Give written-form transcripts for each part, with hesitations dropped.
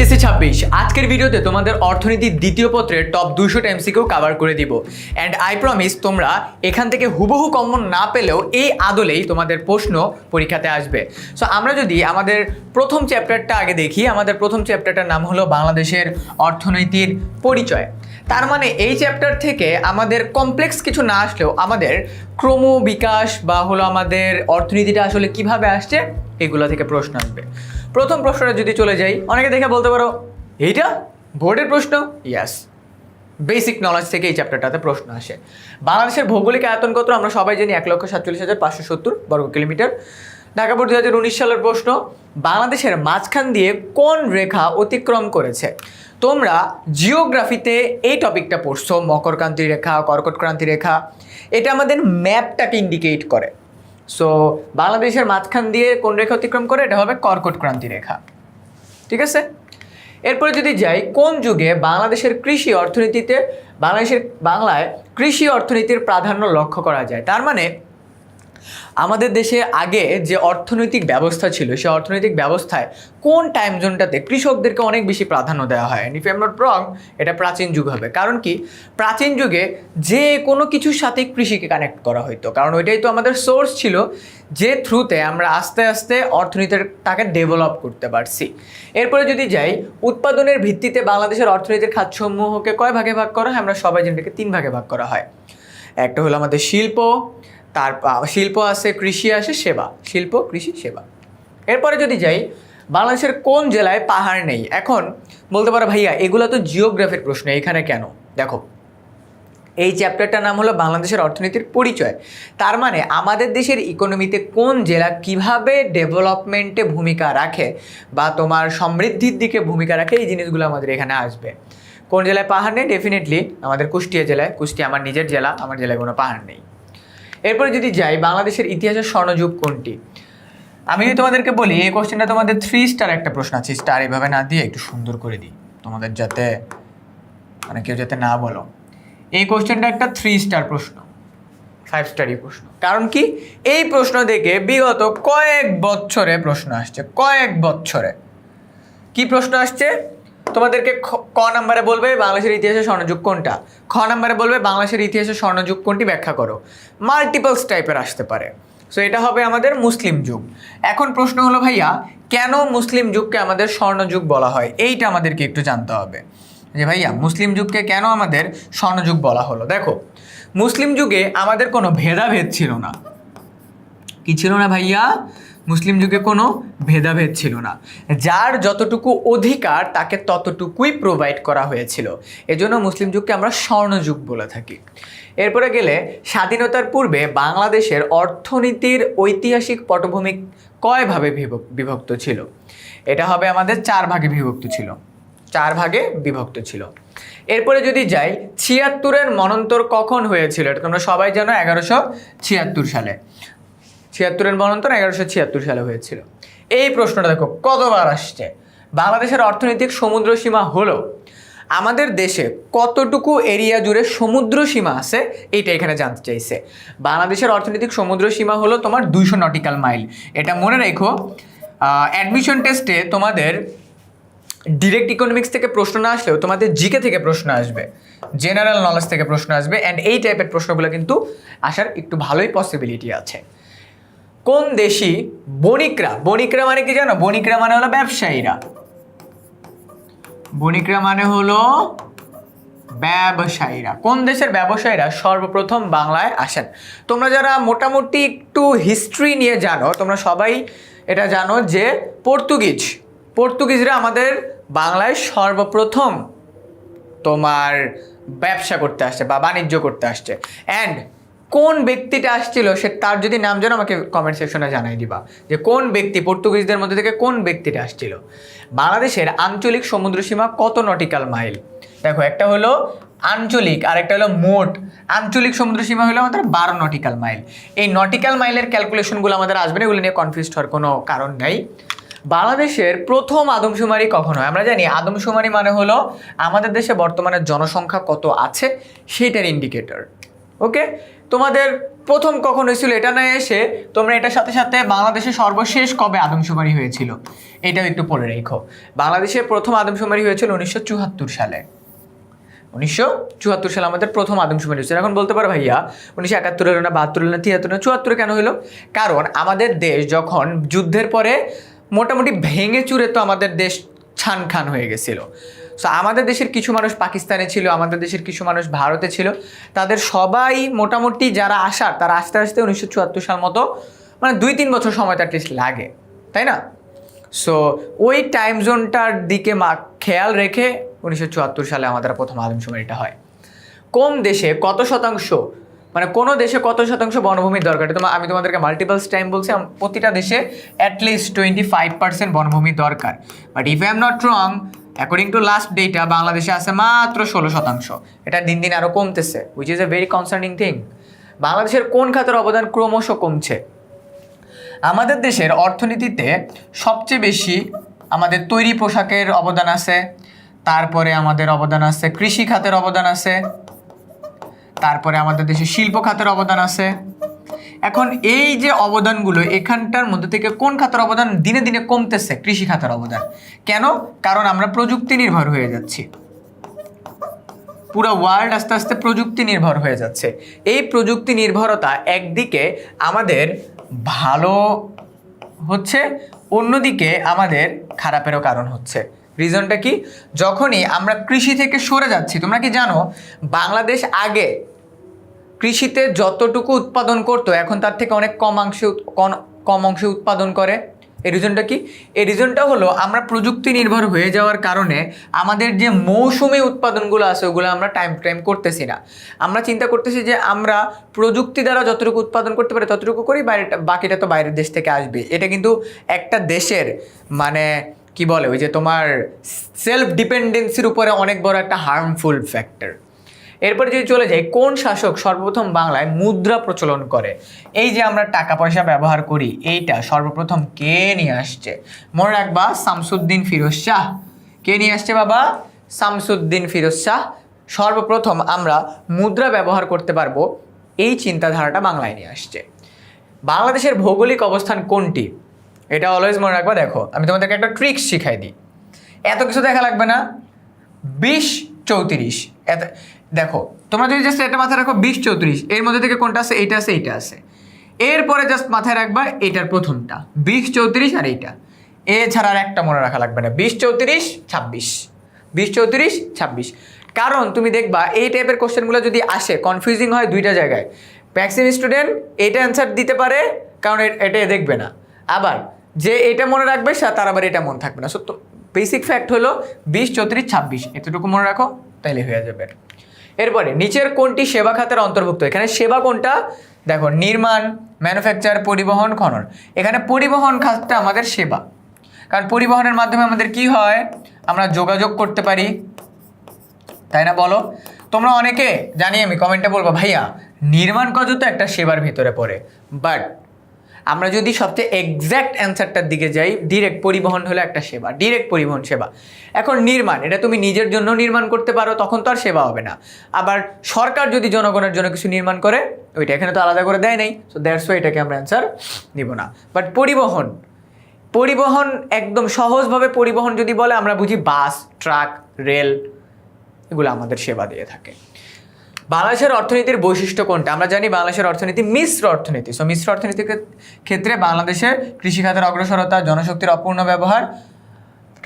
HSC 26 আজকের ভিডিওতে তোমাদের অর্থনীতির দ্বিতীয় পত্রের টপ 200টা এমসিকিউ কভার করে দিব অ্যান্ড আই প্রমিস তোমরা এখান থেকে হুবহু কমন না পেলেও এই আদলেই তোমাদের প্রশ্ন পরীক্ষাতে আসবে। সো আমরা যদি আমাদের প্রথম চ্যাপ্টারটা আগে দেখি, আমাদের প্রথম চ্যাপ্টারটার নাম হলো বাংলাদেশের অর্থনীতির পরিচয়। তার মানে এই চ্যাপ্টার থেকে আমাদের কমপ্লেক্স কিছু না আসলেও আমাদের ক্রম বিকাশ বা হলো আমাদের অর্থনীতিটা আসলে কিভাবে আসছে এগুলো থেকে প্রশ্ন আসবে। প্রথম প্রশ্নটা যদি চলে যাই, অনেকে দেখে বলতে পারো এইটা বোর্ডের প্রশ্ন। ইয়াস, বেসিক নলেজ থেকে এই চ্যাপ্টারটাতে প্রশ্ন আসে। বাংলাদেশের ভৌগোলিক আয়তন কত? আমরা সবাই জানি 1,47,570 বর্গ কিলোমিটার। ঢাকা বোর্ড 2019 সালের প্রশ্ন, বাংলাদেশের মাঝখান দিয়ে কোন রেখা অতিক্রম করেছে? তোমরা জিওগ্রাফিতে এই টপিকটা পড়ছো, মকরক্রান্তি রেখা, কর্কটক্রান্তি রেখা। এটা আমাদের ম্যাপটাকে ইন্ডিকেট করে। সো বাংলাদেশের মাঝখান দিয়ে কোন রেখা অতিক্রম করে? এটা হবে কর্কটক্রান্তি রেখা। ঠিক আছে, এরপরে যদি যাই, কোন যুগে বাংলাদেশের কৃষি অর্থনীতিতে বাংলায় কৃষি অর্থনীতির প্রাধান্য লক্ষ্য করা যায়? তার মানে আমাদের দেশে আগে যে অর্থনৈতিক ব্যবস্থা ছিল সেই অর্থনৈতিক ব্যবস্থায় কোন টাইম জোনটাতে কৃষকদেরকে অনেক বেশি প্রাধান্য দেওয়া হয়। If I am not wrong, এটা প্রাচীন যুগ হবে। কারণ কি, প্রাচীন যুগে যে কোনো কিছুর সাথে কৃষিকে কানেক্ট করা হতো, কারণ ওইটাই তো আমাদের সোর্স ছিল যে থ্রুতে আমরা আস্তে আস্তে অর্থনীতিটাকে ডেভেলপ করতে পারছি। এরপরে যদি যাই, উৎপাদনের ভিত্তিতে বাংলাদেশের অর্থনীতির খাতসমূহকে কয় ভাগে ভাগ করা হয়? আমরা সবাই যেটাকে 3 ভাগে ভাগ করা হয়। একটা হলো আমাদের শিল্প, শিল্প আছে, কৃষি আসে, সেবা। শিল্প, কৃষি, সেবা। এরপরে যদি যাই, বাংলাদেশের কোন জেলায় পাহাড় নেই? এখন বলতে পারো ভাইয়া এগুলো তো জিওগ্রাফির প্রশ্ন, এখানে কেন? দেখো, এই চ্যাপ্টারটার নাম হলো বাংলাদেশের অর্থনীতির পরিচয়। তার মানে আমাদের দেশের ইকোনমিতে কোন জেলা কিভাবে ডেভেলপমেন্টে ভূমিকা রাখে বা তোমার সমৃদ্ধির দিকে ভূমিকা রাখে, এই জিনিসগুলো আমাদের এখানে আসবে। কোন জেলায় পাহাড় নেই? ডেফিনেটলি আমাদের কুষ্টিয়া জেলায়। কুষ্টিয়া আমার নিজের জেলা, আমার জেলায় কোনো পাহাড় নেই। এরপরে যদি যাই, বাংলাদেশের ইতিহাসের স্বর্ণযুগ কোনটি? আমি যদি তোমাদেরকে বলি, এই কোশ্চেনটা তোমাদের 3 স্টার একটা প্রশ্ন আছে। স্টার এভাবে না দিয়ে একটু সুন্দর করে দিই তোমাদের, যাতে মানে কেউ যাতে না বলো। এই কোশ্চেনটা একটা 3 স্টার প্রশ্ন, 5 স্টারই প্রশ্ন। কারণ কি, এই প্রশ্ন থেকে বিগত কয়েক বছরে প্রশ্ন আসছে। কয়েক বছরে কি প্রশ্ন আসছে? তোমাদেরকে ক নাম্বারে বলবে বাংলাদেশের ইতিহাসের স্বর্ণযুগ কোনটা, খ নাম্বারে বলবে বাংলাদেশের ইতিহাসের স্বর্ণযুগ কোনটি ব্যাখ্যা করো। মাল্টিপলস টাইপের আসতে পারে। সো এটা হবে আমাদের মুসলিম যুগ। এখন প্রশ্ন হলো ভাইয়া, কেন মুসলিম যুগকে আমাদের স্বর্ণযুগ বলা হয়? এইটা আমাদেরকে একটু জানতে হবে যে ভাইয়া মুসলিম যুগকে কেন আমাদের স্বর্ণযুগ বলা হলো। দেখো, মুসলিম যুগে আমাদের কোনো ভেদাভেদ ছিল না। কি ছিল না ভাইয়া? মুসলিম যুগে কোনো ভেদাভেদ ছিল না। যার যতটুকু অধিকার তাকে ততটুকুই প্রোভাইড করা হয়েছিল। এজন্য মুসলিম যুগকে আমরা স্বর্ণযুগ বলে থাকি। এরপরে গেলে, স্বাধীনতার পূর্বে বাংলাদেশের অর্থনীতির ঐতিহাসিক পটভূমি কয় ভাবে বিভক্ত ছিল? এটা হবে আমাদের 4 ভাগে বিভক্ত ছিল। 4 ভাগে বিভক্ত ছিল। এরপরে যদি যাই, 76-এর মন্বন্তর কখন হয়েছিল? এটা তোমরা সবাই জানো, 1176 সালে। 76-এর মন্বন্তর 1176 সালে হয়েছিল। এই প্রশ্নটা দেখো কতবার আসছে। বাংলাদেশের অর্থনৈতিক সমুদ্র সীমা হলো, আমাদের দেশে কতটুকু এরিয়া জুড়ে সমুদ্র সীমা আছে এইটা এখানে জানতে চাইছে। বাংলাদেশের অর্থনৈতিক সমুদ্র সীমা হলো তোমার 200 নটিক্যাল মাইল। এটা মনে রেখো, অ্যাডমিশন টেস্টে তোমাদের ডিরেক্ট ইকোনমিক্স থেকে প্রশ্ন না আসলেও তোমাদের জিকে থেকে প্রশ্ন আসবে, জেনারেল নলেজ থেকে প্রশ্ন আসবে। অ্যান্ড এই টাইপের প্রশ্নগুলো কিন্তু আসার একটু ভালোই পসিবিলিটি আছে। কোন দেশি বণিকরা, বণিকরা মানে কি জানো? বণিকরা মানে হলো ব্যবসায়ীরা। বণিকরা মানে হলো ব্যবসায়ীরা। কোন দেশের ব্যবসায়ীরা সর্বপ্রথম বাংলায় আসেন? তোমরা যারা মোটামুটি একটু হিস্ট্রি নিয়ে জানো, তোমরা সবাই এটা জানো যে পর্তুগিজরা আমাদের বাংলায় সর্বপ্রথম তোমার ব্যবসা করতে আসছে বা বাণিজ্য করতে আসছে। অ্যান্ড কোন ব্যক্তিটা আসছিল সে, তার যদি নাম জানো আমাকে কমেন্ট সেকশনে জানাই দিবা যে কোন ব্যক্তি, পর্তুগিজদের মধ্যে থেকে কোন ব্যক্তিটা আসছিল। বাংলাদেশের আঞ্চলিক সমুদ্রসীমা কত নটিক্যাল মাইল? দেখো, একটা হলো আঞ্চলিক আর একটা হলো মোট। আঞ্চলিক সমুদ্রসীমা হলো আমাদের 12 নটিক্যাল মাইল। এই নটিক্যাল মাইলের ক্যালকুলেশনগুলো আমাদের আসবে না, এগুলো নিয়ে কনফিউজ হওয়ার কোনো কারণ নাই। বাংলাদেশের প্রথম আদমশুমারি কখন হয়? আমরা জানি আদমশুমারি মানে হলো আমাদের দেশে বর্তমানে জনসংখ্যা কত আছে সেটার ইন্ডিকেটর। ওকে, তোমাদের প্রথম কখন হয়েছিল এটা না এসে তোমরা এটার সাথে সাথে বাংলাদেশে সর্বশেষ কবে আদমশুমারি হয়েছিল এটাও একটু পড়ে রেখো। বাংলাদেশের প্রথম আদমশুমারি হয়েছিল 1974 সালে। 1974 সালে আমাদের প্রথম আদমশুমারি হয়েছিল। এখন বলতে পারো ভাইয়া 1971 হলো না, 72 হলো না, 73 না, 74 কেন হলো? কারণ আমাদের দেশ যখন যুদ্ধের পরে মোটামুটি ভেঙে চুরে তো আমাদের দেশ ছান খান হয়ে গেছিলো। সো আমাদের দেশের কিছু মানুষ পাকিস্তানে ছিল, আমাদের দেশের কিছু মানুষ ভারতে ছিল, তাদের সবাই মোটামুটি যারা আসার তারা আস্তে আস্তে 1974 সাল মতো মানে 2-3 বছর সময় তার টেস্ট লাগে, তাই না? সো ওই টাইম জোনটার দিকে খেয়াল রেখে 1974 সালে আমাদের প্রথম আদমশুমারিটা হয়। কোন দেশে কত শতাংশ, মানে কোনো দেশে কত শতাংশ বনভূমির দরকার? আমি তোমাদেরকে মাল্টিপলস টাইম বলছি, প্রতিটা দেশে অ্যাটলিস্ট 25% বনভূমি দরকার। But if I am not wrong, according to last data বাংলাদেশে আছে মাত্র 16%। এটা দিন দিন আরও কমতেছে, which is a very concerning thing. বাংলাদেশের কোন খাতের অবদান ক্রমশ কমছে? আমাদের দেশের অর্থনীতিতে সবচেয়ে বেশি আমাদের তৈরি পোশাকের অবদান আছে, তারপরে আমাদের অবদান আছে কৃষি খাতের অবদান আছে, তারপরে আমাদের দেশে শিল্প খাতের অবদান আছে। এখন এই যে অবদানগুলো, এখানটার মধ্যে থেকে কোন খাতের অবদান দিনে দিনে কমতেছে? কৃষি খাতের অবদান। কেন? কারণ আমরা প্রযুক্তি নির্ভর হয়ে যাচ্ছি, পুরো ওয়ার্ল্ড আস্তে আস্তে প্রযুক্তি নির্ভর হয়ে যাচ্ছে। এই প্রযুক্তি নির্ভরতা একদিকে আমাদের ভালো হচ্ছে, অন্যদিকে আমাদের খারাপেরও কারণ হচ্ছে। রিজনটা কি? যখনই আমরা কৃষি থেকে সরে যাচ্ছি, তোমরা কি জানো বাংলাদেশ আগে কৃষিতে যতটুকু উৎপাদন করতো এখন তার থেকে অনেক কম অংশে উৎপাদন করে। এই রিজনটা কি? এই রিজনটা হলো আমরা প্রযুক্তি নির্ভর হয়ে যাওয়ার কারণে আমাদের যে মৌসুমি উৎপাদনগুলো আছে ওগুলো আমরা টাইম করতেছি না। আমরা চিন্তা করতেছি যে আমরা প্রযুক্তি দ্বারা যতটুকু উৎপাদন করতে পারি ততটুকু করি, বাকিটা তো বাইরের দেশ থেকে আসবে। এটা কিন্তু একটা দেশের মানে কি বলে ওই যে তোমার সেলফ ডিপেন্ডেন্সির উপরে অনেক বড় একটা হার্মফুল ফ্যাক্টর। এরপরে যদি চলে যাই, কোন শাসক সর্বপ্রথম বাংলায় মুদ্রা প্রচলন করে? এই যে আমরা টাকা পয়সা ব্যবহার করি, এইটা সর্বপ্রথম কে নিয়ে আসছে? মনে রাখবা, শামসুদ্দিন ফিরোজ শাহ। কে নিয়ে আসছে বাবা? শামসুদ্দিন ফিরোজ শাহ। সর্বপ্রথম আমরা মুদ্রা ব্যবহার করতে পারবো, এই চিন্তাধারাটা বাংলায় নিয়ে আসছে। বাংলাদেশের ভৌগোলিক অবস্থান কোনটি? এটা অলওয়েজ মনে রাখবা। দেখো আমি তোমাদেরকে একটা ট্রিক্স শিখাই দিই, এত কিছু দেখা লাগবে না। 20-34 দেখো, তোমরা যদি জাস্ট এটা মাথায় রাখো 20-34 এর মধ্যে থেকে কোনটা আছে? এইটা আছে, এইটা আছে। এরপরে জাস্ট মাথায় রাখবা এটার প্রথমটা 20-34 আর এইটা, এছাড়া আর একটা মনে রাখা লাগবে না। 20-34-26, 20-34-26। কারণ তুমি দেখবা এই টাইপের কোশ্চেনগুলো যদি আসে কনফিউজিং হয় দুইটা জায়গায়। ম্যাক্সিমাম স্টুডেন্ট এটা অ্যান্সার দিতে পারে কারণ এটা দেখবে না, আবার যে এটা মনে রাখবে তার আবার এটা মনে থাকবে না। সো বেসিক ফ্যাক্ট হলো 20-34-26, এতটুকু মনে রাখো তাইলে হয়ে যাবে। এরপরে নিচের কোনটি সেবা খাতের অন্তর্ভুক্ত? এখানে সেবা কোনটা? দেখো, নির্মাণ, ম্যানুফ্যাকচার, পরিবহন, খনন। এখানে পরিবহন খাতটা আমাদের সেবা, কারণ পরিবহনের মাধ্যমে আমাদের কি হয়? আমরা যোগাযোগ করতে পারি, তাই না? বলো তোমরা অনেকে, জানি আমি, কমেন্টে বলবো ভাইয়া নির্মাণ কাজ তো একটা সেবার ভিতরে পড়ে, বাট আমরা যদি সবচেয়ে এক্স্যাক্ট অ্যান্সারটার দিকে যাই, ডিরেক্ট পরিবহন হলো একটা সেবা, ডিরেক্ট পরিবহন সেবা। এখন নির্মাণ, এটা তুমি নিজের জন্য নির্মাণ করতে পারো, তখন তো আর সেবা হবে না। আবার সরকার যদি জনগণের জন্য কিছু নির্মাণ করে, ওইটা এখানে তো আলাদা করে দেয় নাই, সো দ্যাটস ওয়াই এটাকে আমরা অ্যান্সার দিব না। বাট পরিবহন একদম সহজভাবে পরিবহন যদি বলে আমরা বুঝি বাস, ট্রাক, রেল, এগুলো আমাদের সেবা দিয়ে থাকে। বাংলাদেশের অর্থনীতির বৈশিষ্ট্য কোনটা? আমরা জানি বাংলাদেশের অর্থনীতি মিশ্র অর্থনীতি। সো মিশ্র অর্থনীতির ক্ষেত্রে বাংলাদেশের কৃষিখাতের অগ্রসরতা, জনশক্তির অপূর্ণ ব্যবহার,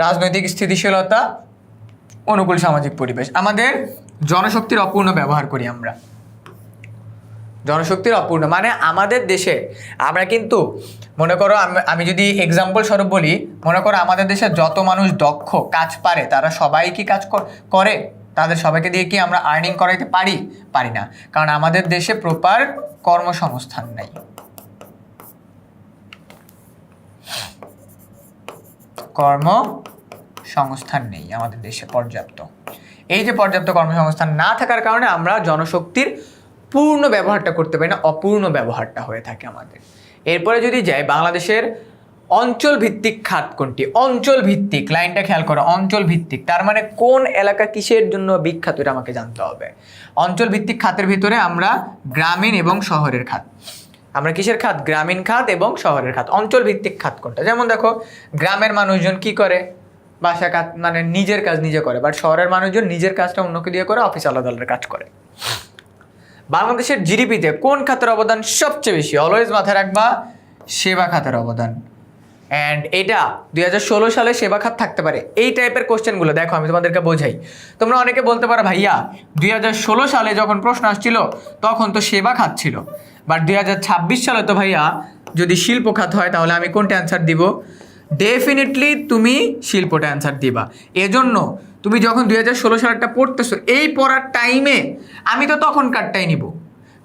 রাজনৈতিক স্থিতিশীলতা, অনুকূল সামাজিক পরিবেশ। আমাদের জনশক্তির অপূর্ণ ব্যবহার করি আমরা। জনশক্তির অপূর্ণ মানে আমাদের দেশে আমরা কিন্তু মনে করো, আমি যদি এক্সাম্পল স্বরূপ বলি, মনে করো আমাদের দেশে যত মানুষ দক্ষ কাজ পারে তারা সবাই কি কাজ করে? তাদের সবাইকে দিয়ে কি আমরা আর্নিং করাইতে পারি না, কারণ আমাদের দেশে প্রপার কর্মসংস্থান নাই। কর্মসংস্থান নেই আমাদের দেশে পর্যাপ্ত। এই যে পর্যাপ্ত কর্মসংস্থান না থাকার কারণে আমরা জনশক্তির পূর্ণ ব্যবহারটা করতে পারি না, অপূর্ণ ব্যবহারটা হয়ে থাকে আমাদের। এরপরে যদি যাই, বাংলাদেশের অঞ্চল ভিত্তিক খাত কোনটি? অঞ্চল ভিত্তিক, লাইনটা খেয়াল করো, অঞ্চল ভিত্তিক তার মানে কোন এলাকা কিসের জন্য বিখ্যাত এটা আমাকে জানতে হবে। অঞ্চল ভিত্তিক খাতের ভিতরে আমরা গ্রামীণ এবং শহরের খাত, আমরা কিসের খাত? গ্রামীণ খাত এবং শহরের খাত। অঞ্চল ভিত্তিক খাত কোনটা? যেমন দেখো, গ্রামের মানুষজন কি করে? বাসা কাজ, মানে নিজের কাজ নিজে করে, বাট শহরের মানুষজন নিজের কাজটা অন্যকে দিয়ে করে, অফিস আলাদা আলাদা কাজ করে। বাংলাদেশের জিডিপিতে কোন খাতের অবদান সবচেয়ে বেশি? অলওয়েজ মাথায় রাখবা, সেবা খাতের অবদান। অ্যান্ড এটা 2016 সালে সেবা খাত থাকতে পারে। এই টাইপের কোশ্চেনগুলো দেখো, আমি তোমাদেরকে বোঝাই। তোমরা অনেকে বলতে পারো ভাইয়া 2016 সালে যখন প্রশ্ন আসছিল তখন তো সেবা খাত ছিল, বাট 2026 সালে তো ভাইয়া যদি শিল্প খাত হয় তাহলে আমি কোনটা অ্যান্সার দিব? ডেফিনেটলি তুমি শিল্পটা অ্যান্সার দিবা। এজন্য তুমি যখন 2016 সালেরটা পড়তেছো, এই পড়ার টাইমে আমি তো তখনকারটাই নিব।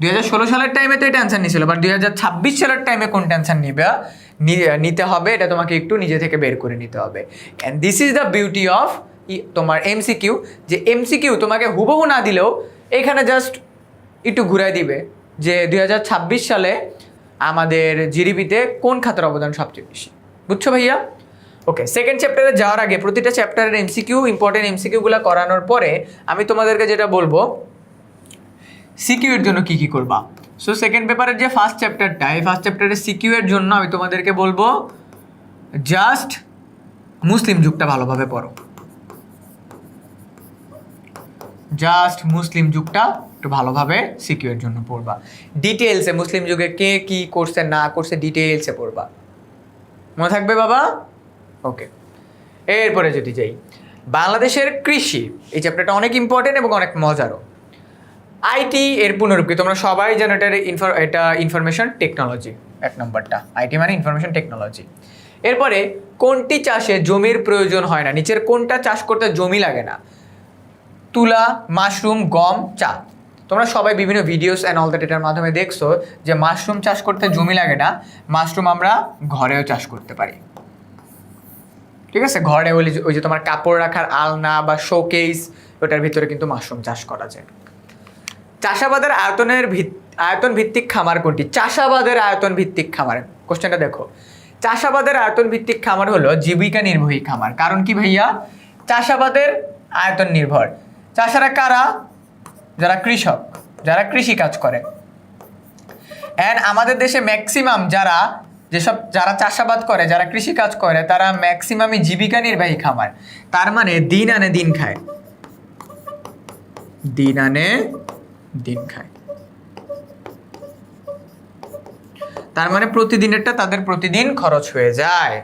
2016 সালের টাইমে তো এটা অ্যান্সার নিয়েছিল, বাট 2026 সালের টাইমে কোনটা অ্যান্সার নিতে হবে এটা তোমাকে একটু নিজে থেকে বের করে নিতে হবে। And this is the beauty of তোমার এমসিকিউ, যে এমসিকিউ তোমাকে হুবহু না দিলেও এখানে জাস্ট একটু ঘুরাই দিবে যে 2026 সালে আমাদের জিডিপিতে কোন খাতের অবদান সবচেয়ে বেশি। বুঝছো ভাইয়া? ওকে, সেকেন্ড চ্যাপ্টারে যাওয়ার আগে প্রতিটা চ্যাপ্টারের এমসিকিউ, ইম্পর্টেন্ট এমসিকিউগুলো করানোর পরে আমি তোমাদেরকে যেটা বলবো সিকিউ এর জন্য কি কি করবা। সো সেকেন্ড পেপারের যে ফার্স্ট চ্যাপ্টারটা, এই ফার্স্ট চ্যাপ্টারের সিকিউ এর জন্য আমি তোমাদেরকে বলবো জাস্ট মুসলিম যুগটা ভালোভাবে পড়ো, জাস্ট মুসলিম যুগটা একটু ভালোভাবে সিকিউ এর জন্য পড়বা। ডিটেলসে মুসলিম যুগে কে কি করছে না করছে ডিটেলসে পড়বা, মনে থাকবে বাবা? ওকে, এরপরে যদি যাই বাংলাদেশের কৃষি, এই চ্যাপ্টারটা অনেক ইম্পর্টেন্ট এবং অনেক মজারও। আইটি এর পুনরূপ কি? তোমরা সবাই জানো এটা ইনফরমেশন টেকনোলজি, এক নম্বরটা আইটি মানে ইনফরমেশন টেকনোলজি। এরপরে কোনটি চাষে জমির প্রয়োজন হয় না? নিচের কোনটা চাষ করতে জমি লাগে না? তুলা, মাশরুম, গম, চা। তোমরা সবাই বিভিন্ন ভিডিওস অ্যান্ড অল দ্যাট এটার মাধ্যমে দেখছো যে মাশরুম চাষ করতে জমি লাগে না। মাশরুম আমরা ঘরেও চাষ করতে পারি, ঠিক আছে? ঘরে ওই যে তোমার কাপড় রাখার আলনা বা শোকেস, ওটার ভিতরে কিন্তু মাশরুম চাষ করা যায়। চাষাবাদের আয়তন ভিত্তিক খামার কোনটি? চাষাবাদের আয়তন ভিত্তিক খামার, কোশ্চেনটা দেখো। চাষাবাদের আয়তন ভিত্তিক খামার হলো জীবিকা নির্বাহী খামার। কারণ কি ভাইয়া? চাষাবাদের আয়তন নির্ভর। চাষারা কারা? যারা কৃষক, যারা কৃষি কাজ করে। অ্যান্ড আমাদের দেশে ম্যাক্সিমাম যারা চাষাবাদ করে, যারা কৃষি কাজ করে, তারা ম্যাক্সিমামই জীবিকা নির্বাহী খামার। তার মানে দিন আনে দিন খায়, দিন আনে দিন খায়। তার মানে প্রতিদিনেরটা তাদের প্রতিদিন খরচ হয়ে যায়।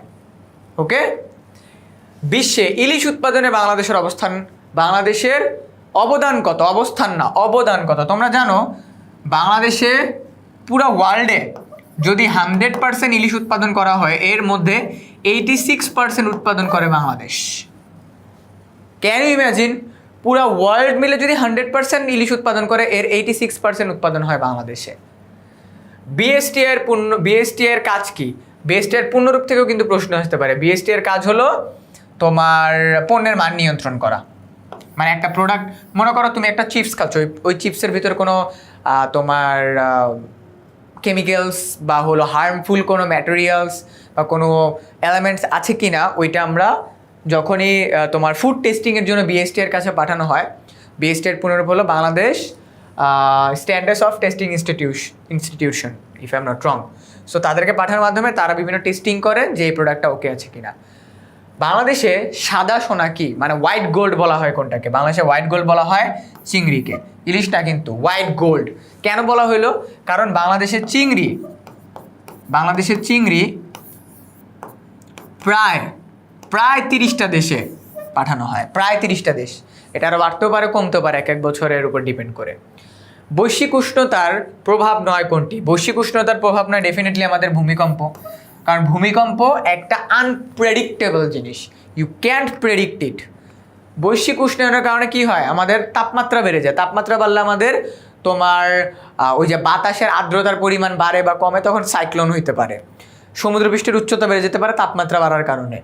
ওকে, বিশ্বে ইলিশ উৎপাদনে বাংলাদেশের অবস্থান, বাংলাদেশের অবদান কত? অবস্থান না, অবদান কত? তোমরা জানো বাংলাদেশে পুরো ওয়ার্ল্ডে যদি 100% ইলিশ উৎপাদন করা হয়, এর মধ্যে 86% উৎপাদন করে বাংলাদেশ। Can you imagine? পুরো ওয়ার্ল্ড মিলে যদি 100% ইলিশ উৎপাদন করে, এর 86% উৎপাদন হয় বাংলাদেশে। বিএসটি এর কাজ কি? বিএসটি এর পূর্ণরূপ থেকেও কিন্তু প্রশ্ন আসতে পারে। বিএসটি এর কাজ হলো তোমার পণ্যের মান নিয়ন্ত্রণ করা। মানে একটা প্রোডাক্ট, মনে করো তুমি একটা চিপস খাচ্ছ, ওই চিপসের ভিতরে কোনো তোমার কেমিক্যালস বা হলো হার্মফুল কোনো ম্যাটেরিয়ালস বা কোনো এলিমেন্টস আছে কি না, ওইটা আমরা যখনই তোমার ফুড টেস্টিংয়ের জন্য বিএসটি এর কাছে পাঠানো হয়, বিএসটি এর পুনরূপ হলো Bangladesh standards of testing institution, if I am not wrong. So তাদেরকে পাঠানোর মাধ্যমে তারা বিভিন্ন টেস্টিং করে যে এই প্রোডাক্টটা ওকে আছে কিনা। বাংলাদেশে সাদা সোনা কি? মানে হোয়াইট গোল্ড বলা হয় কোনটাকে? বাংলাদেশে হোয়াইট গোল্ড বলা হয় চিংড়িকে। ইলিশটা কিন্তু হোয়াইট গোল্ড কেন বলা হইলো? কারণ বাংলাদেশের চিংড়ি প্রায় 30টা দেশে পাঠানো হয়, প্রায় 30টা দেশ। এটা আরও বাড়তেও পারে কমতেও পারে এক এক বছরের উপর ডিপেন্ড করে। বৈশ্বিক উষ্ণতার প্রভাব নয় কোনটি? বৈশ্বিক উষ্ণতার প্রভাব নয় ডেফিনেটলি আমাদের ভূমিকম্প। কারণ ভূমিকম্প একটা আনপ্রেডিক্টেবল জিনিস, ইউ ক্যান্ট প্রেডিক্ট ইট। বৈশ্বিক উষ্ণায়নের কারণে কি হয়? আমাদের তাপমাত্রা বেড়ে যায়। তাপমাত্রা বাড়লে আমাদের তোমার ওই যে বাতাসের আর্দ্রতার পরিমাণ বাড়ে বা কমে, তখন সাইক্লোন হইতে পারে। সমুদ্রপৃষ্ঠের উচ্চতা বেড়ে যেতে পারে তাপমাত্রা বাড়ার কারণে।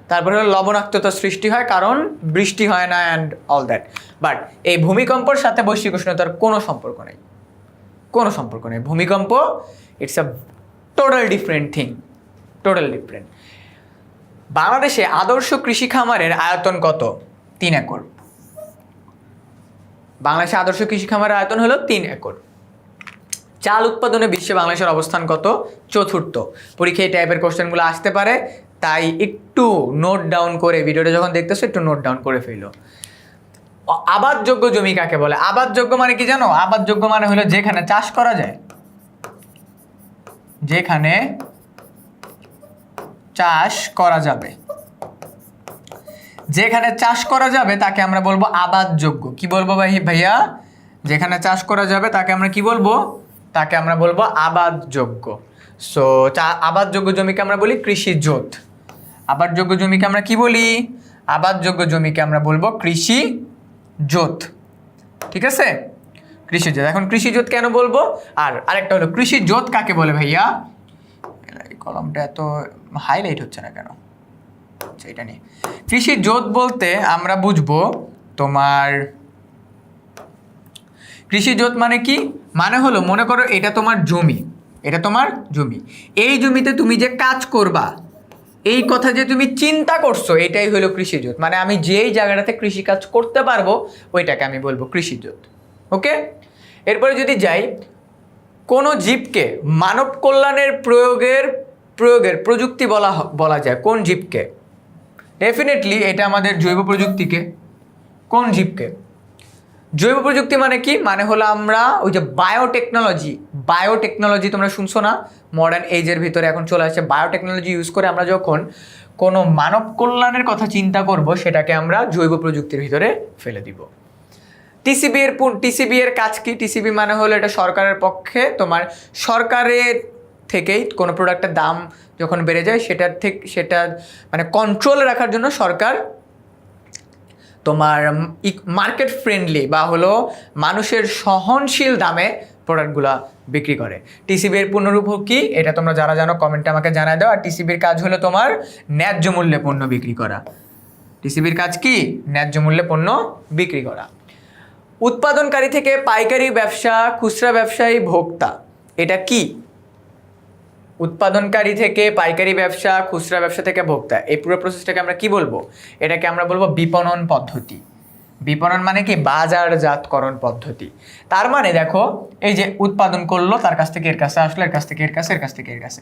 তারপরে হলো লবণাক্ততা সৃষ্টি হয় কারণ বৃষ্টি হয় না অ্যান্ড অল দ্যাট। বাট এই ভূমিকম্পর সাথে বৈশ্বিক উষ্ণতার কোনো সম্পর্ক নেই, ভূমিকম্প it's a total different thing, total different. বাংলাদেশে আদর্শ কৃষি খামারের আয়তন কত? 3 একর। বাংলাদেশে আদর্শ কৃষি খামারের আয়তন হলো 3 একর। চাল উৎপাদনে বিশ্বে বাংলাদেশের অবস্থান কত? 4র্থ। পরীক্ষায় এই টাইপের কোশ্চেনগুলো আসতে পারে, তাই একটু নোট ডাউন করে, ভিডিওটা যখন দেখতেছো একটু নোট ডাউন করে ফেলো। আবাদযোগ্য জমি কাকে বলে? আবাদযোগ্য মানে কি জানো? আবাদযোগ্য মানে হলো যেখানে চাষ করা যায়, যেখানে চাষ করা যাবে, যেখানে চাষ করা যাবে তাকে আমরা বলবো আবাদযোগ্য। কি বলবো ভাইয়া? যেখানে চাষ করা যাবে তাকে আমরা কি বলবো? তাকে আমরা বলবো আবাদযোগ্য। সো আবাদযোগ্য জমিকে আমরা বলি কৃষিজোত। আবাদযোগ্য জমিকে আমরা কি বলি? আবাদযোগ্য জমিকে আমরা বলবো কৃষিজোত। ঠিক আছে, কৃষিজোত। এখন কৃষিজোত কেন বলবো? আর আরেকটা হলো কৃষিজোত কাকে বলে ভাইয়া? এই কলমটা এত হাইলাইট হচ্ছে না কেন? এটা নিয়ে কৃষিজোত বলতে আমরা বুঝবো তোমার, কৃষিজোত মানে কি? মানে হলো মনে করো এটা তোমার জমি, এটা তোমার জমি, এই জমিতে তুমি যে কাজ করবা, এই কথা যে তুমি চিন্তা করছো, এটাই হলো কৃষিজোত। মানে আমি যেই জায়গাটাতে কৃষি কাজ করতে পারবো ওইটাকে আমি বলবো কৃষিজোত। ওকে, এরপরে যদি যাই, কোনো জীবকে মানব কল্যাণের প্রয়োগের প্রযুক্তি বলা যায় কোন জীবকে? ডেফিনেটলি এটা আমাদের জৈব প্রযুক্তিকে। কোন জীবকে? জৈব প্রযুক্তি মানে কি? মানে হলো আমরা ওই যে বায়োটেকনোলজি তোমরা শুনছো না? মডার্ন এজের ভিতরে এখন চলে আসছে বায়োটেকনোলজি ইউজ করে আমরা যখন কোনো মানব কল্যাণের কথা চিন্তা করব, সেটাকে আমরা জৈব প্রযুক্তির ভিতরে ফেলে দিব। টিসিবি এর কাজ কি? টিসিবি মানে হলো এটা সরকারের পক্ষে, তোমার সরকারের থেকেই কোনো প্রোডাক্টের দাম যখন বেড়ে যায় সেটা মানে কন্ট্রোলে রাখার জন্য সরকার তোমার মার্কেট ফ্রেন্ডলি বা হলো মানুষের সহনশীল দামে প্রোডাক্টগুলো বিক্রি করে। টিসিবির পূর্ণরূপ কি এটা তোমরা যারা জানো কমেন্টে আমাকে জানায় দাও। আর টিসিবির কাজ হলো তোমার ন্যায্য মূল্যে পণ্য বিক্রি করা। টিসিবির কাজ কি? ন্যায্য মূল্যে পণ্য বিক্রি করা। উৎপাদনকারী থেকে পাইকারি ব্যবসা, খুচরা ব্যবসায়ী, ভোক্তা, এটা কি? উৎপাদনকারী থেকে পাইকারি ব্যবসা, খুচরা ব্যবসা থেকে ভোক্তা, এই পুরো প্রসেসটাকে আমরা কি বলবো? এটাকে আমরা বলবো বিপণন পদ্ধতি। বিপণন মানে কি? বাজারজাতকরণ পদ্ধতি। তার মানে দেখো, এই যে উৎপাদন করলো, তার কাছ থেকে এর কাছে আসলো, এর কাছ থেকে এর কাছে, এর কাছ থেকে এর কাছে,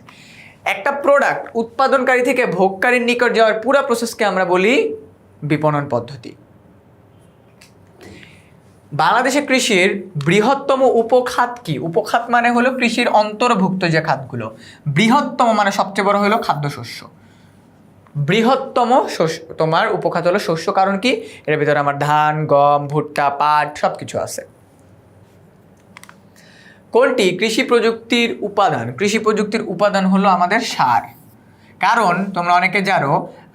একটা প্রোডাক্ট উৎপাদনকারী থেকে ভোগকারীর নিকট যাওয়ার পুরো প্রসেসকে আমরা বলি বিপণন পদ্ধতি। বাংলাদেশে কৃষির বৃহত্তম উপখাত কি? উপখাত মানে হলো কৃষির অন্তর্ভুক্ত যে খাতগুলো। বৃহত্তম মানে সবচেয়ে বড় হলো খাদ্যশস্য। বৃহত্তম শস্য তোমার উপখাত হলো শস্য। কারণ কি? এর ভিতরে আমার ধান, গম, ভুট্টা, পাট সব কিছু আছে। কোনটি কৃষি প্রযুক্তির উপাদান? কৃষি প্রযুক্তির উপাদান হলো আমাদের সার। কারণ তোমরা অনেকে জানো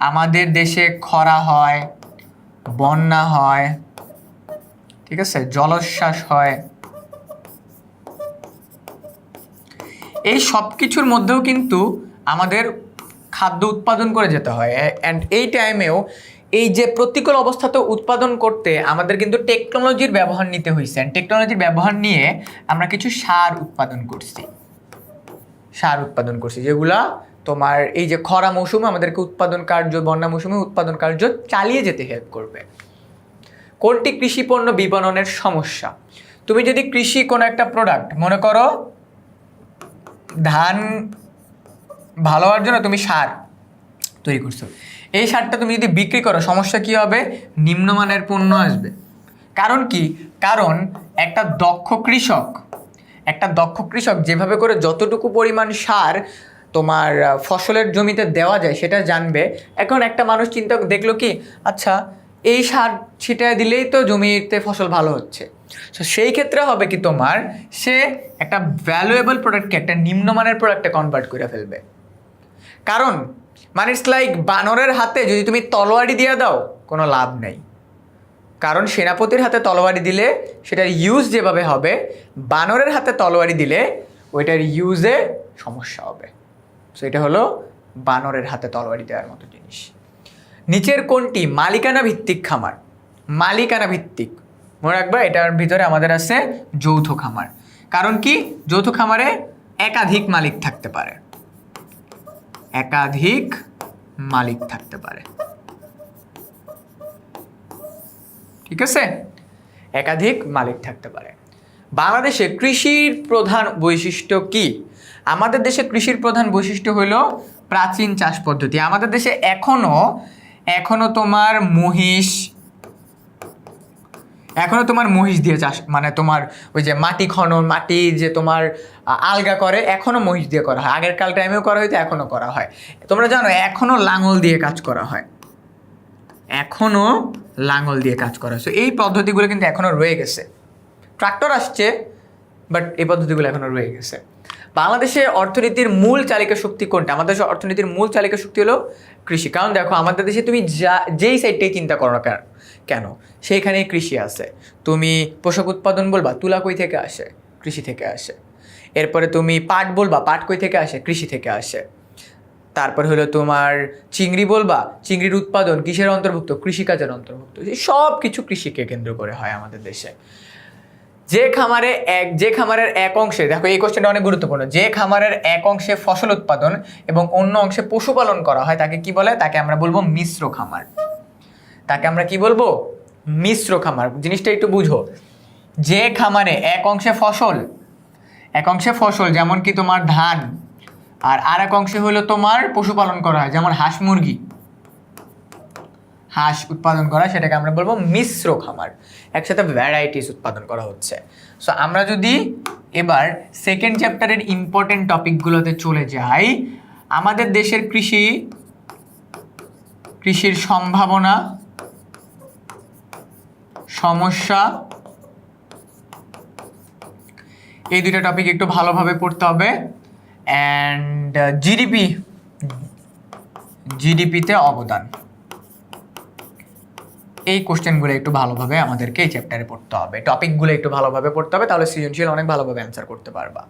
আমাদের দেশে খরা হয়, বন্যা হয়, ঠিক আছে, জলোচ্ছ্বাস হয়, এই সব কিছুর মধ্যেও কিন্তু আমাদের খাদ্য উৎপাদন করে যেতে হয়। অ্যান্ড এই টাইমেও এই যে প্রতিকূল অবস্থাতে উৎপাদন করতে আমাদের কিন্তু টেকনোলজির ব্যবহার নিতে হয়েছে। অ্যান্ড টেকনোলজির ব্যবহার নিয়ে আমরা কিছু সার উৎপাদন করছি যেগুলা তোমার এই যে খরা মৌসুমে আমাদেরকে উৎপাদন কার্য, বন্যা মৌসুমে উৎপাদন কার্য চালিয়ে যেতে হেল্প করবে। কোনটি কৃষি পণ্য বিপণনের সমস্যা? তুমি যদি কৃষি কোনো একটা প্রোডাক্ট, মনে করো ধান ভালো হওয়ার জন্য তুমি সার তৈরি করছো, এই সারটা তুমি যদি বিক্রি করো, সমস্যা কি হবে? নিম্নমানের পণ্য আসবে। কারণ কি? কারণ একটা দক্ষ কৃষক যেভাবে করে যতটুকু পরিমাণ সার তোমার ফসলের জমিতে দেওয়া যায় সেটা জানবে। এখন একটা মানুষ চিন্তা দেখলো কি, আচ্ছা এই সার ছিটায় দিলেই তো জমিতে ফসল ভালো হচ্ছে। তো সেই ক্ষেত্রে হবে কি, তোমার সে একটা ভ্যালুয়েবল প্রোডাক্টকে একটা নিম্নমানের প্রোডাক্টে কনভার্ট করে ফেলবে। কারণ মানে ইটস লাইক বানরের হাতে যদি তুমি তলোয়ারি দিয়ে দাও, কোনো লাভ নেই। কারণ সেনাপতির হাতে তলোয়ারি দিলে সেটার ইউজ যেভাবে হবে, বানরের হাতে তলোয়ারি দিলে ওইটার ইউজে সমস্যা হবে। সো এটা হলো বানরের হাতে তলোয়ারি দেওয়ার মতো জিনিস। নিচের কোনটি মালিকানা ভিত্তিক খামার? মালিকানা ভিত্তিক মনে রাখবা, এটার ভিতরে আমাদের আছে যৌথ খামার। কারণ কি? যৌথ খামারে একাধিক মালিক থাকতে পারে, একাধিক মালিক থাকতে পারে। ঠিক আছে, একাধিক মালিক থাকতে পারে। বাংলাদেশে কৃষির প্রধান বৈশিষ্ট্য কি? আমাদের দেশে কৃষির প্রধান বৈশিষ্ট্য হলো প্রাচীন চাষ পদ্ধতি। আমাদের দেশে এখনো তোমার মহিষ দিয়ে চাষ, মানে তোমার ওই যে মাটি খনন, মাটি যে তোমার আলগা করে, এখনো মহিষ দিয়ে করা হয়। আগের কাল টাইমেও করা হয়তো, এখনো করা হয়। তোমরা জানো এখনো লাঙল দিয়ে কাজ করা হয়, এই পদ্ধতিগুলো কিন্তু এখনো রয়ে গেছে। ট্রাক্টর আসছে, বাট এই পদ্ধতিগুলো এখনো রয়ে গেছে। বাংলাদেশের অর্থনীতির মূল চালিকা শক্তি কোনটা? আমাদের দেশের অর্থনীতির মূল চালিকা শক্তি হলো কৃষি। কারণ দেখো, আমাদের দেশে তুমি যেই সাইডটাই চিন্তা করো না কেন, সেইখানেই কৃষি আছে। তুমি পোশাক উৎপাদন বলবা, তুলা কই থেকে আসে? কৃষি থেকে আসে। এরপরে তুমি পাট বলবা, পাট কই থেকে আসে? কৃষি থেকে আসে। তারপর হলো তোমার চিংড়ি বলবা, চিংড়ির উৎপাদন কিসের অন্তর্ভুক্ত? কৃষিকাজের অন্তর্ভুক্ত। সব কিছু কৃষিকে কেন্দ্র করে হয় আমাদের দেশে। যে খামারের এক অংশে, দেখো এই কোশ্চেনটা অনেক গুরুত্বপূর্ণ, যে খামারের এক অংশে ফসল উৎপাদন এবং অন্য অংশে পশুপালন করা হয় তাকে কি বলে? তাকে আমরা বলবো মিশ্র খামার। জিনিসটা একটু বুঝো। যে খামারে এক অংশে ফসল যেমন কি তোমার ধান, আর আরেক অংশে হলো তোমার পশুপালন করা হয়, যেমন হাঁস উৎপাদন করা, সেটাকে আমরা বলবো মিশ্র খামার। একসাথে ভ্যারাইটিস উৎপাদন করা হচ্ছে। সো আমরা যদি এবার সেকেন্ড চ্যাপ্টারের ইম্পর্টেন্ট টপিকগুলোতে চলে যাই, আমাদের দেশের কৃষির সম্ভাবনা, সমস্যা, এই দুইটা টপিক একটু ভালোভাবে পড়তে হবে। অ্যান্ড জিডিপিতে অবদান, এই কোশ্চেনগুলো একটু ভালোভাবে আমাদেরকে এই চ্যাপ্টারে পড়তে হবে, টপিকগুলো একটু ভালোভাবে পড়তে হবে, তাহলে সৃজনশীল অনেক ভালোভাবে অ্যান্সার করতে পারবা।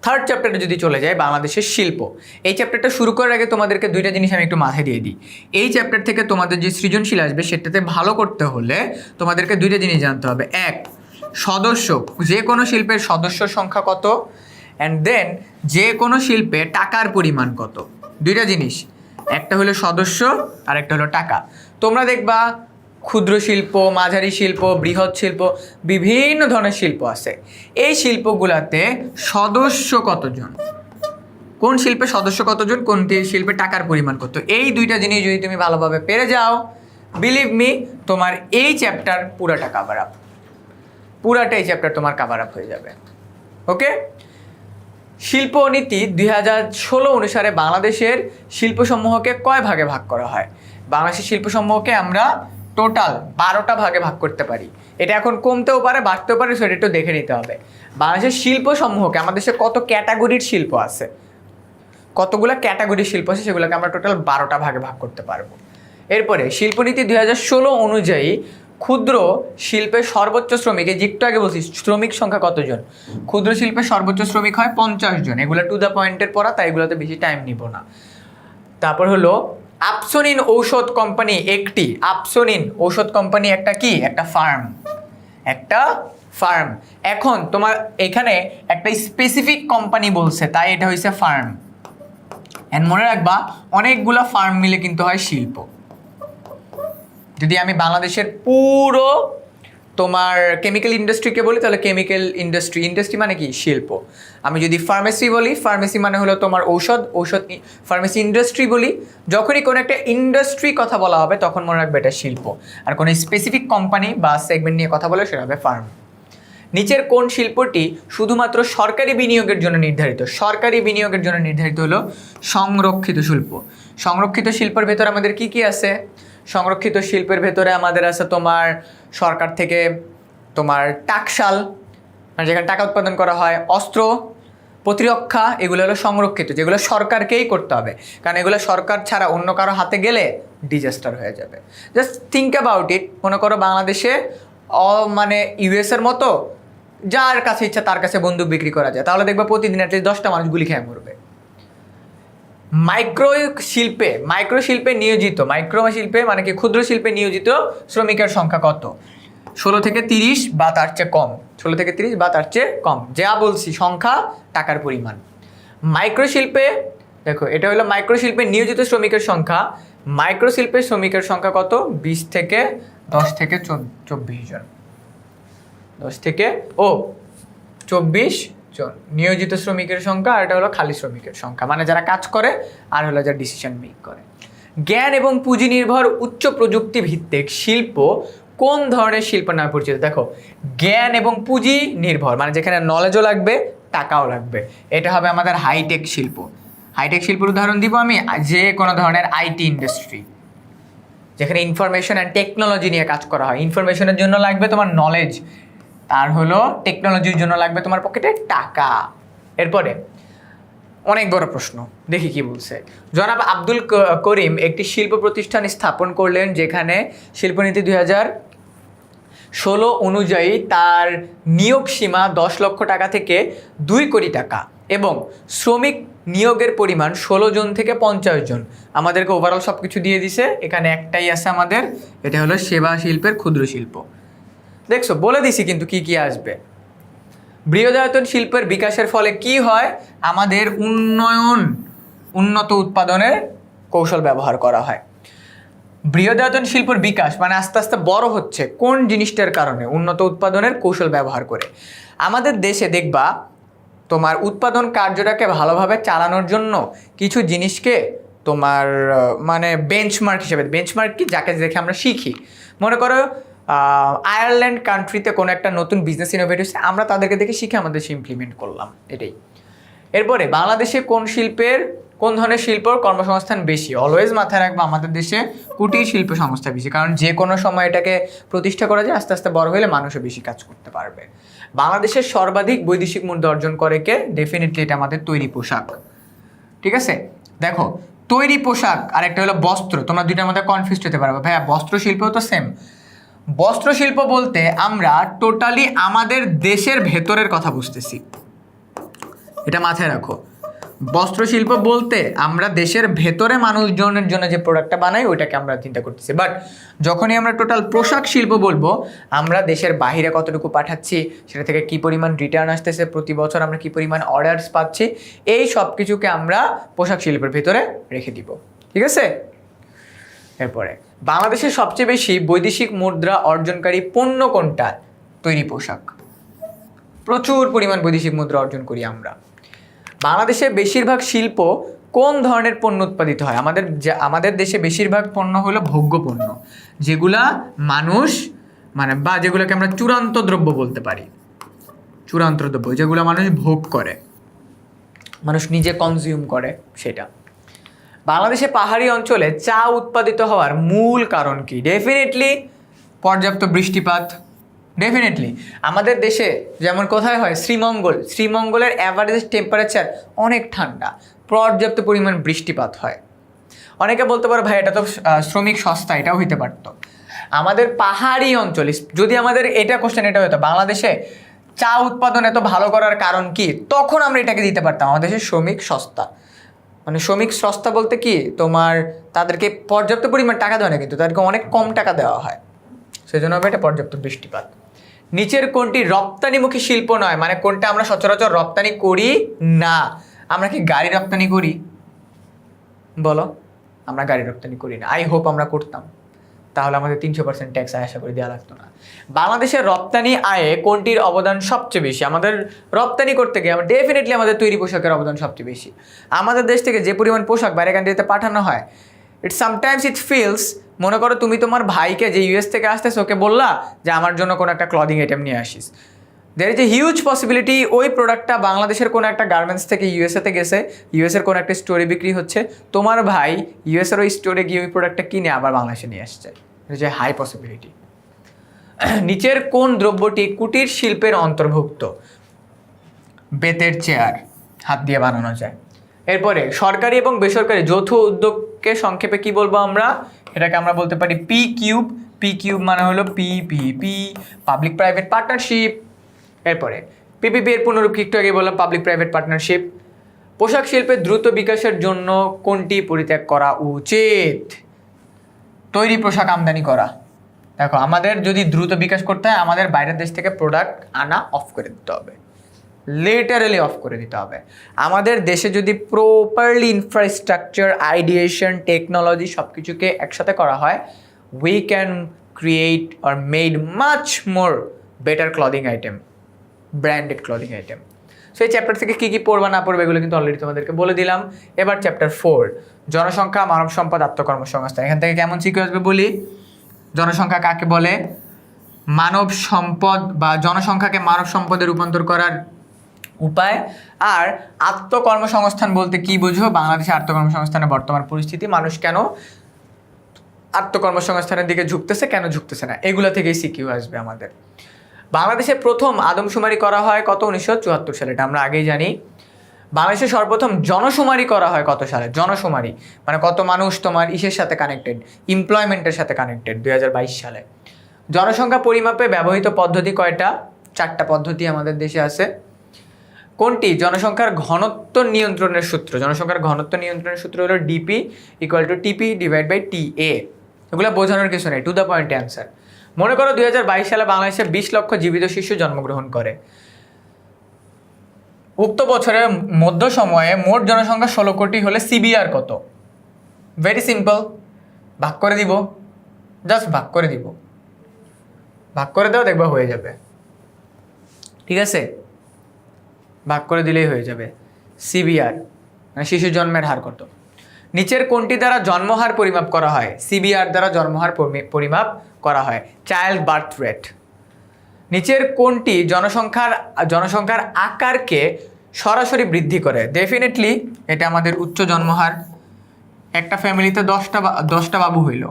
থার্ড চ্যাপ্টারে যদি চলে যায়, বাংলাদেশের শিল্প, এই চ্যাপ্টারটা শুরু করার আগে তোমাদেরকে দুইটা জিনিস আমি একটু মাথায় দিয়ে দিই। এই চ্যাপ্টার থেকে তোমাদের যে সৃজনশীল আসবে সেটাতে ভালো করতে হলে তোমাদেরকে দুইটা জিনিস জানতে হবে। এক, সদস্য, যে কোনো শিল্পের সদস্য সংখ্যা কত, অ্যান্ড দেন যে কোনো শিল্পে টাকার পরিমাণ কত। দুইটা জিনিস, একটা হলো সদস্য আর একটা হলো টাকা। তোমরা দেখবা ক্ষুদ্র শিল্প, মাঝারি শিল্প, বৃহৎ শিল্প, বিভিন্ন ধরনের শিল্প আছে। এই শিল্পগুলোতে সদস্য কতজন, কোন শিল্পে সদস্য কতজন, কোন শিল্পে টাকার পরিমাণ কত, এই দুইটা জিনিস যদি তুমি ভালোভাবে পেরে যাও, বিলিভ মি, তোমার এই চ্যাপ্টার পুরাটাই চ্যাপ্টার তোমার কাভার আপ হয়ে যাবে। ওকে, শিল্পনীতি 2016 অনুসারে বাংলাদেশের শিল্পসমূহকে কয় ভাগে ভাগ করা হয়? বাংলাদেশের শিল্পসমূহকে আমরা টোটাল 12টা ভাগে ভাগ করতে পারি। এটা এখন কমতেও পারে, বাড়তেও পারে, সেটা একটু দেখে নিতে হবে। বাংলাদেশের শিল্পসমূহকে, আমাদের দেশে কত ক্যাটাগরির শিল্প আছে, কতগুলো ক্যাটাগরির শিল্প আছে, সেগুলোকে আমরা টোটাল 12টা ভাগে ভাগ করতে পারবো। এরপরে শিল্পনীতি 2016 অনুযায়ী ক্ষুদ্র শিল্পের সর্বোচ্চ শ্রমিক, এই একটু আগে বলছি শ্রমিক সংখ্যা কতজন, ক্ষুদ্র শিল্পের সর্বোচ্চ শ্রমিক হয় 50 জন। এগুলো টু দ্য পয়েন্টের পড়া, তাই এগুলোতে বেশি টাইম নিব না। তারপর হলো আপসোনিন ঔষধ কোম্পানি একটি, আপসোনিন ঔষধ কোম্পানি একটা কি, একটা ফার্ম। এখন তোমার এখানে একটা স্পেসিফিক কোম্পানি বলছে, তাই এটা হয়েছে ফার্ম। এন্ড মনে রাখবা, অনেকগুলো ফার্ম মিলে কিন্তু হয় শিল্প। যদি আমি বাংলাদেশের পুরো তোমার কেমিক্যাল ইন্ডাস্ট্রিকে বলি, তাহলে কেমিক্যাল ইন্ডাস্ট্রি মানে কি, শিল্প। আমি যদি ফার্মেসি বলি, ফার্মেসি মানে হলো তোমার ঔষধ ফার্মেসি ইন্ডাস্ট্রি বলি। যখনই কোনো একটা ইন্ডাস্ট্রি কথা বলা হবে তখন মনে রাখবে এটা শিল্প। আর কোনো স্পেসিফিক কোম্পানি বা সেগমেন্ট নিয়ে কথা বলে সেটা হবে ফার্ম। নিচের কোন শিল্পটি শুধুমাত্র সরকারি বিনিয়োগের জন্য নির্ধারিত? সরকারি বিনিয়োগের জন্য নির্ধারিত হলো সংরক্ষিত শিল্প। সংরক্ষিত শিল্পের ভেতরে আমাদের কি আছে? সংরক্ষিত শিল্পের ভেতরে আমাদের আছে তোমার সরকার থেকে তোমার টাকশাল, মানে যেখানে টাকা উৎপাদন করা হয়, অস্ত্র, প্রতিরক্ষা, এগুলো হলো সংরক্ষিত, যেগুলো সরকারকেই করতে হবে, কারণ এগুলো সরকার ছাড়া অন্য কারো হাতে গেলে ডিজাস্টার হয়ে যাবে। Just think about it. মনে করো বাংলাদেশে মানে ইউএসের মতো যার কাছে ইচ্ছা তার কাছে বন্দুক বিক্রি করা যায়, তাহলে দেখবা প্রতিদিন অ্যাটলিস্ট 10টা মানুষ গুলি খেয়ে মরবে। মাইক্রো শিল্পে নিয়োজিত, মানে কি ক্ষুদ্র শিল্পে নিয়োজিত শ্রমিকের সংখ্যা কত? 16 থেকে 30 বা তার চেয়ে কম। 16 থেকে 30 বা তার চেয়ে কম, যা বলছি সংখ্যা, টাকার পরিমাণ। মাইক্রো শিল্পে দেখো এটা হলো মাইক্রোশিল্পে নিয়োজিত শ্রমিকের সংখ্যা। মাইক্রোশিল্পের শ্রমিকের সংখ্যা কত? 20 থেকে 10 থেকে 24 জন। 10 থেকে 24 জন নিয়োজিত শ্রমিকের সংখ্যা, আর এটা হলো খালি শ্রমিকের সংখ্যা, মানে যারা কাজ করে আর হলো যারা ডিসিশন মেক করে। জ্ঞান এবং পুঁজি নির্ভর উচ্চ প্রযুক্তি ভিত্তিক শিল্প কোন ধরনের শিল্প নামে পরিচিত? দেখো জ্ঞান এবং পুঁজি নির্ভর মানে যেখানে নলেজও লাগবে টাকাও লাগবে, এটা হবে আমাদের হাইটেক শিল্প। হাইটেক শিল্পের উদাহরণ দিব আমি, যে কোনো ধরনের আইটি ইন্ডাস্ট্রি যেখানে ইনফরমেশন অ্যান্ড টেকনোলজি নিয়ে কাজ করা হয়। ইনফরমেশনের জন্য লাগবে তোমার নলেজ, আর হলো টেকনোলজির জন্য লাগবে তোমার পকেটে টাকা। এরপরে অনেক বড় প্রশ্ন, দেখি কি বলছে। জনাব আব্দুল করিম একটি শিল্প প্রতিষ্ঠান স্থাপন করলেন যেখানে শিল্পনীতি 2016 অনুযায়ী তার নিয়োগ সীমা 10 লক্ষ টাকা থেকে 2 কোটি টাকা এবং শ্রমিক নিয়োগের পরিমাণ 16 জন থেকে 50 জন। আমাদেরকে ওভারঅল সব কিছু দিয়ে দিছে, এখানে একটাই আছে আমাদের, এটা হলো সেবা শিল্পের ক্ষুদ্র শিল্প। দেখছো বলে দিছি কিন্তু কি কি আসবে। বৃহদায়তন শিল্পের বিকাশের ফলে কি হয়? আমাদের উন্নত উৎপাদনের কৌশল ব্যবহার করা হয়। বৃহদায়তন শিল্পের বিকাশ মানে আস্তে আস্তে বড় হচ্ছে কোন জিনিসটার কারণে? উন্নত উৎপাদনের কৌশল ব্যবহার করে। আমাদের দেশে দেখবা তোমার উৎপাদন কার্যটাকে ভালোভাবে চালানোর জন্য কিছু জিনিসকে তোমার মানে বেঞ্চমার্ক হিসেবে, বেঞ্চমার্ক কি? যাকে দেখে আমরা শিখি। মনে করো আয়ারল্যান্ড কান্ট্রিতে কোনো একটা নতুন বিজনেস ইনোভেট হচ্ছে, আমরা তাদেরকে দেখে শিখে আমাদের দেশে ইমপ্লিমেন্ট করলাম, এটাই। এরপরে বাংলাদেশে কোন ধরনের শিল্প কর্মসংস্থান বেশি? অলওয়েজ মাথায় রাখবো আমাদের দেশে কুটির শিল্প সংস্থা বেশি, কারণ যে কোনো সময় এটাকে প্রতিষ্ঠা করা যায়, আস্তে আস্তে বড় হলে মানুষও বেশি কাজ করতে পারবে। বাংলাদেশের সর্বাধিক বৈদেশিক মুদ্রা অর্জন করে কে? ডেফিনেটলি এটা আমাদের তৈরি পোশাক। ঠিক আছে, দেখো তৈরি পোশাক আর একটা হলো বস্ত্র, তোমরা দুইটার মধ্যে কনফিউজড হতে পারবে, ভাইয়া বস্ত্র শিল্পও তো সেম। বস্ত্র শিল্প বলতে আমরা টোটালি আমাদের দেশের ভেতরের কথা বুঝতেছি, এটা মাথায় রাখো। বস্ত্র শিল্প বলতে আমরা দেশের ভেতরে মানুষজনের জন্য যে প্রোডাক্টটা বানাই ওইটাকে আমরা চিন্তা করতেছি। বাট যখনই আমরা টোটাল পোশাক শিল্প বলবো, আমরা দেশের বাইরে কতটুকু পাঠাচ্ছি, সেটা থেকে কি পরিমাণ রিটার্ন আসতেছে, প্রতি বছর আমরা কি পরিমাণ অর্ডারস পাচ্ছি, এই সব কিছুকে আমরা পোশাক শিল্পের ভেতরে রেখে দিব। ঠিক আছে, এরপরে বাংলাদেশের সবচেয়ে বেশি বৈদেশিক মুদ্রা অর্জনকারী পণ্য কোনটা? তৈরি পোশাক। প্রচুর পরিমাণ বৈদেশিক মুদ্রা অর্জন করি আমরা। বাংলাদেশে বেশিরভাগ শিল্প কোন ধরনের পণ্য উৎপাদিত হয়? আমাদের দেশে বেশিরভাগ পণ্য হলো ভোগ্য পণ্য, যেগুলা মানুষ মানে বা যেগুলোকে আমরা চূড়ান্ত দ্রব্য বলতে পারি। চূড়ান্ত দ্রব্য যেগুলো মানুষ ভোগ করে, মানুষ নিজে কনজিউম করে, সেটা। বাংলাদেশে পাহাড়ি অঞ্চলে চা উৎপাদিত হওয়ার মূল কারণ কি? ডেফিনেটলি পর্যাপ্ত বৃষ্টিপাত। ডেফিনেটলি আমাদের দেশে যেমন কোথায় হয়? শ্রীমঙ্গলের অ্যাভারেজ টেম্পারেচার অনেক ঠান্ডা, পর্যাপ্ত পরিমাণ বৃষ্টিপাত হয়। অনেকে বলতে পারো ভাই এটা তো শ্রমিক সস্তা, এটাও হইতে পারতো। আমাদের পাহাড়ি অঞ্চলে যদি আমাদের এটা কোশ্চেন এটা হতো বাংলাদেশে চা উৎপাদন এত ভালো করার কারণ কি, তখন আমরা এটাকে দিতে পারতাম আমাদের দেশে শ্রমিক সস্তা। মানে শ্রমিক সস্তা বলতে কি, তোমার তাদেরকে পর্যাপ্ত পরিমাণ টাকা দেওয়া না, কিন্তু তাদেরকে অনেক কম টাকা দেওয়া হয়, সেই জন্য হবে এটা পর্যাপ্ত বৃষ্টিপাত। নিচের কোনটি রপ্তানিমুখী শিল্প নয়? মানে কোনটা আমরা সচরাচর রপ্তানি করি না? আমরা কি গাড়ি রপ্তানি করি? বলো, আমরা গাড়ি রপ্তানি করি না। আই হোপ আমরা করতাম, তাহলে আমাদের 300% ট্যাক্স আশা করে দেওয়া লাগতো না। বাংলাদেশের রপ্তানি আয়ে কোনটির অবদান সবচেয়ে বেশি? আমাদের রপ্তানি করতে গিয়ে আমরা ডেফিনেটলি আমাদের তৈরি পোশাকের অবদান সবচেয়ে বেশি। আমাদের দেশ থেকে যে পরিমাণ পোশাক বাইরে কান্ট্রিতে পাঠানো হয়, সামটাইমস ইট ফিলস, মনে করো তুমি তোমার ভাইকে যে ইউএস থেকে আসতেছে ওকে বললা যে আমার জন্য কোনো একটা ক্লদিং আইটেম নিয়ে আসিস, there is a huge possibility ওই প্রোডাক্টটা বাংলাদেশের কোনো একটা গার্মেন্টস থেকে ইউএসএতে গেছে, ইউএসের কোনো একটা স্টোরে বিক্রি হচ্ছে, তোমার ভাই ইউএসের ওই স্টোরে গিয়ে ওই প্রোডাক্টটা কিনে আবার বাংলাদেশে নিয়ে আসছে, এটা যে হাই পসিবিলিটি। নিচের কোন দ্রব্যটি কুটির শিল্পের অন্তর্ভুক্ত? বেতের চেয়ার, হাত দিয়ে বানানো যায়। এরপরে সরকারি এবং বেসরকারি যৌথ উদ্যোগকে সংক্ষেপে কি বলবো আমরা? এটাকে আমরা বলতে পারি পি কিউব মানে হলো পিপিপি, পাবলিক প্রাইভেট পার্টনারশিপ। এরপরে পিপিপি এর পুনরূপ একটু আগে বললাম, পাবলিক প্রাইভেট পার্টনারশিপ। পোশাক শিল্পের দ্রুত বিকাশের জন্য কোনটি পরিত্যাগ করা উচিত? তৈরি পোশাক আমদানি করা। দেখো আমাদের যদি দ্রুত বিকাশ করতে হয়, আমাদের বাইরের দেশ থেকে প্রোডাক্ট আনা অফ করে দিতে হবে। লিটারালি অফ করে দিতে হবে। আমাদের দেশে যদি প্রপারলি ইনফ্রাস্ট্রাকচার, আইডিয়েশন, টেকনোলজি সব কিছুকে একসাথে করা হয়, we can create or made much more better clothing item, branded clothing item. So এই চ্যাপ্টার থেকে কী কী পড়বা না পড়বে এগুলো কিন্তু অলরেডি তোমাদেরকে বলে দিলাম। এবার চ্যাপ্টার 4, জনসংখ্যা, মানব সম্পদ, আত্মকর্মসংস্থান। এখান থেকে কেমন সিকিউ আসবে বলি। জনসংখ্যা কাকে বলে? মানব সম্পদ বা জনসংখ্যাকে মানব সম্পদে রূপান্তর করার উপায়। আর আত্মকর্মসংস্থান বলতে কি বুঝো? বাংলাদেশে আত্মকর্মসংস্থানের বর্তমান পরিস্থিতি, মানুষ কেন আত্মকর্মসংস্থানের দিকে ঝুঁকতেছে, কেন ঝুঁকতেছে না, এগুলো থেকেই সিকিউ আসবে আমাদের। বাংলাদেশে প্রথম আদমশুমারি করা হয় কত? 1974 সালে, এটা আমরা আগেই জানি। বাংলাদেশে সর্বপ্রথম জনশুমারি করা হয় কত সালে? জনশুমারি মানে কত মানুষ তোমার ইসের সাথে কানেক্টেড, এমপ্লয়মেন্টের সাথে কানেক্টেড, 2022 সালে। জনসংখ্যা পরিমাপে ব্যবহৃত পদ্ধতি কয়টা? 4টা পদ্ধতি আমাদের দেশে আছে। কোনটি? জনসংখ্যার ঘনত্ব নিয়ন্ত্রণের সূত্র। জনসংখ্যার ঘনত্ব নিয়ন্ত্রণের সূত্র হলো ডিপি ইকুয়াল টু টিপি ডিভাইড বাই টিএ। এগুলো বোঝানোর কিছু নেই, টু দ্য পয়েন্ট অ্যান্সার। মনে করো 2022 সালে বাংলাদেশে 20 লক্ষ জীবিত শিশু জন্মগ্রহণ করে। উক্ত বছরের মধ্য সময়ে মোট জনসংখ্যা 16 কোটি হলে সিবিআর কত? ভেরি সিম্পল, ভাগ করে দিব, জাস্ট ভাগ করে দিব, ভাগ করে দাও, দেখবা হয়ে যাবে। ঠিক আছে, ভাগ করে দিলেই হয়ে যাবে। সিবিআর মানে শিশু জন্মের হার কত? নিচের কোনটি দ্বারা জন্মহার পরিমাপ করা হয়? সিবিআর দ্বারা জন্মহার পরিমাপ করা হয়, চাইল্ড বার্থ রেট। নিচের কোনটি জনসংখ্যার আকারকে সরাসরি বৃদ্ধি করে? ডেফিনেটলি এটা আমাদের উচ্চ জন্মহার। একটা ফ্যামিলিতে 10টা বাবু হইল,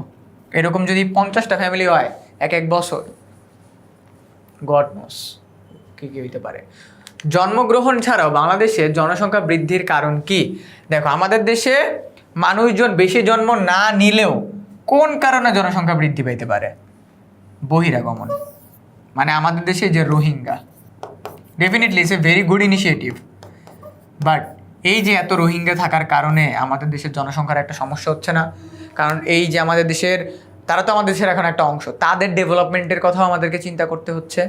এরকম যদি 50টা ফ্যামিলি হয় এক বছর, গড নোস কী কী হইতে পারে। জন্মগ্রহণ ছাড়াও বাংলাদেশে জনসংখ্যা বৃদ্ধির কারণ কি? দেখো, আমাদের দেশে মানুষজন বেশি জন্ম না নিলেও কোন কারণে জনসংখ্যা বৃদ্ধি পাইতে পারে? বহিরাগমন। মানে আমাদের দেশে যে Rohingya, definitely it's a very good initiative, but এই যে এত রোহিঙ্গা থাকার কারণে আমাদের দেশের জনসংখ্যার একটা সমস্যা হচ্ছে না? কারণ এই যে আমাদের দেশের, তারা তো আমাদের দেশের এখন একটা অংশ, তাদের ডেভেলপমেন্টের কথাও আমাদেরকে চিন্তা করতে হচ্ছে।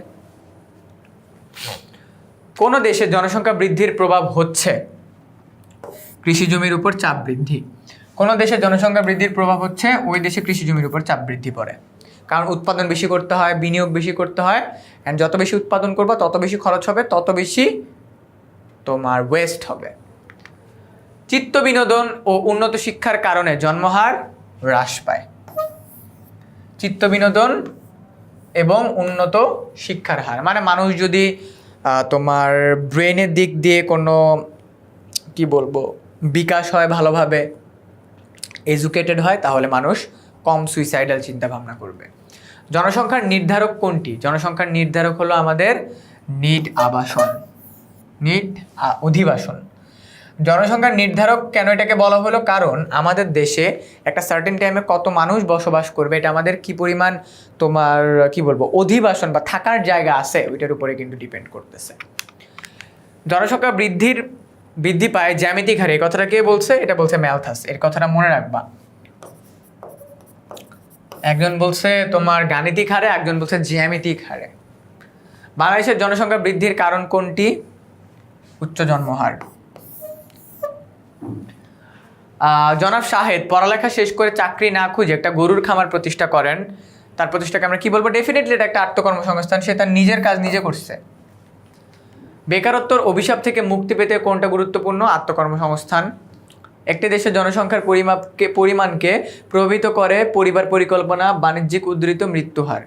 কোন দেশে জনসংখ্যা বৃদ্ধির প্রভাব হচ্ছে? কৃষি জমির উপর চাপ বৃদ্ধি। কোন দেশে জনসংখ্যা বৃদ্ধির প্রভাব হচ্ছে? ওই দেশে কৃষি জমির উপর চাপ বৃদ্ধি পড়ে, কারণ উৎপাদন বেশি করতে হয়, বিনিয়োগ বেশি করতে হয়, অ্যান্ড যত বেশি উৎপাদন করবা তত বেশি খরচ হবে, তত বেশি তোমার ওয়েস্ট হবে। চিত্ত বিনোদন ও উন্নত শিক্ষার কারণে জন্মহার হ্রাস পায়। চিত্ত বিনোদন এবং উন্নত শিক্ষার হার মানে মানুষ যদি তোমার ব্রেনের দিক দিয়ে কোনো কি বলবো বিকাশ হয়, ভালোভাবে এডুকেটেড হয়, তাহলে মানুষ কম সুইসাইডাল চিন্তা ভাবনা করবে। জনসংখ্যার নির্ধারক কোনটি? জনসংখ্যার নির্ধারক হলো আমাদের নিট আবাসন, নিট অধিবাসন। জনসংখ্যার নির্ধারক কেন এটাকে বলা হলো? কারণ আমাদের দেশে একটা সার্টেন টাইমে কত মানুষ বসবাস করবে, এটা আমাদের কি পরিমাণ তোমার কি বলবো অধিবাসন বা থাকার জায়গা আছে ওইটার উপরে কিন্তু ডিপেন্ড করতেছে। জনসংখ্যা বৃদ্ধি পায় জ্যামিতিক হারে, এই কথাটা কে বলছে? এটা বলছে ম্যালথাস। এর কথাটা মনে রাখবা। একজন বলছে তোমার গাণিতিক হারে, একজন বলছে জ্যামিতিক হারে। বাংলাদেশের জনসংখ্যা বৃদ্ধির কারণ কোনটি? উচ্চ জন্মহার। জনাব শাহেদ পড়ালেখা শেষ করে চাকরি না খুঁজে একটা গরুর খামার প্রতিষ্ঠা করেন, তার প্রতিষ্ঠাকে আমরা কি বলবো? ডেফিনেটলি এটা একটা আত্মকর্মসংস্থান, সে তার নিজের কাজ নিজে করছে। বেকারত্বর অভিশাপ থেকে মুক্তি পেতে কোনটা গুরুত্বপূর্ণ? আত্মকর্মসংস্থান। একটি দেশের জনসংখ্যার পরিমাণকে প্রভাবিত করে পরিবার পরিকল্পনা, বাণিজ্যিক উদ্ধৃত, মৃত্যুহার।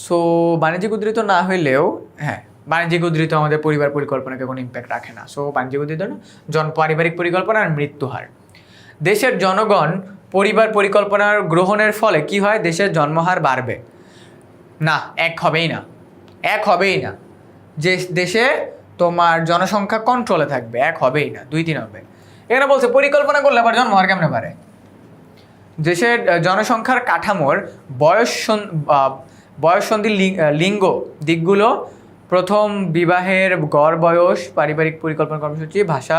সো বাণিজ্যিক উদ্ধৃত না হইলেও, হ্যাঁ বাণিজ্যিক উদ্ধৃত আমাদের পরিবার পরিকল্পনাকে কোনো ইম্প্যাক্ট রাখে না। সো বাণিজ্যিক উদ্ধৃত না, পারিবারিক পরিকল্পনা আর মৃত্যুহার। দেশের জনগণ পরিবার পরিকল্পনার গ্রহণের ফলে কি হয়? দেশের জন্মহার বাড়বে না, এক হবেই না। যে দেশে তোমার জনসংখ্যা কন্ট্রোলে থাকবে এক হবেই না, 2-3 হবে। এখানে বলছে পরিকল্পনা করলে আবার জন্মহার কেমনে বাড়ে? দেশের জনসংখ্যার কাঠামোর বয়ঃসন্ধি লিঙ্গ দিকগুলো: প্রথম, বিবাহের গড় বয়স, পারিবারিক পরিকল্পনা কর্মসূচি, ভাষা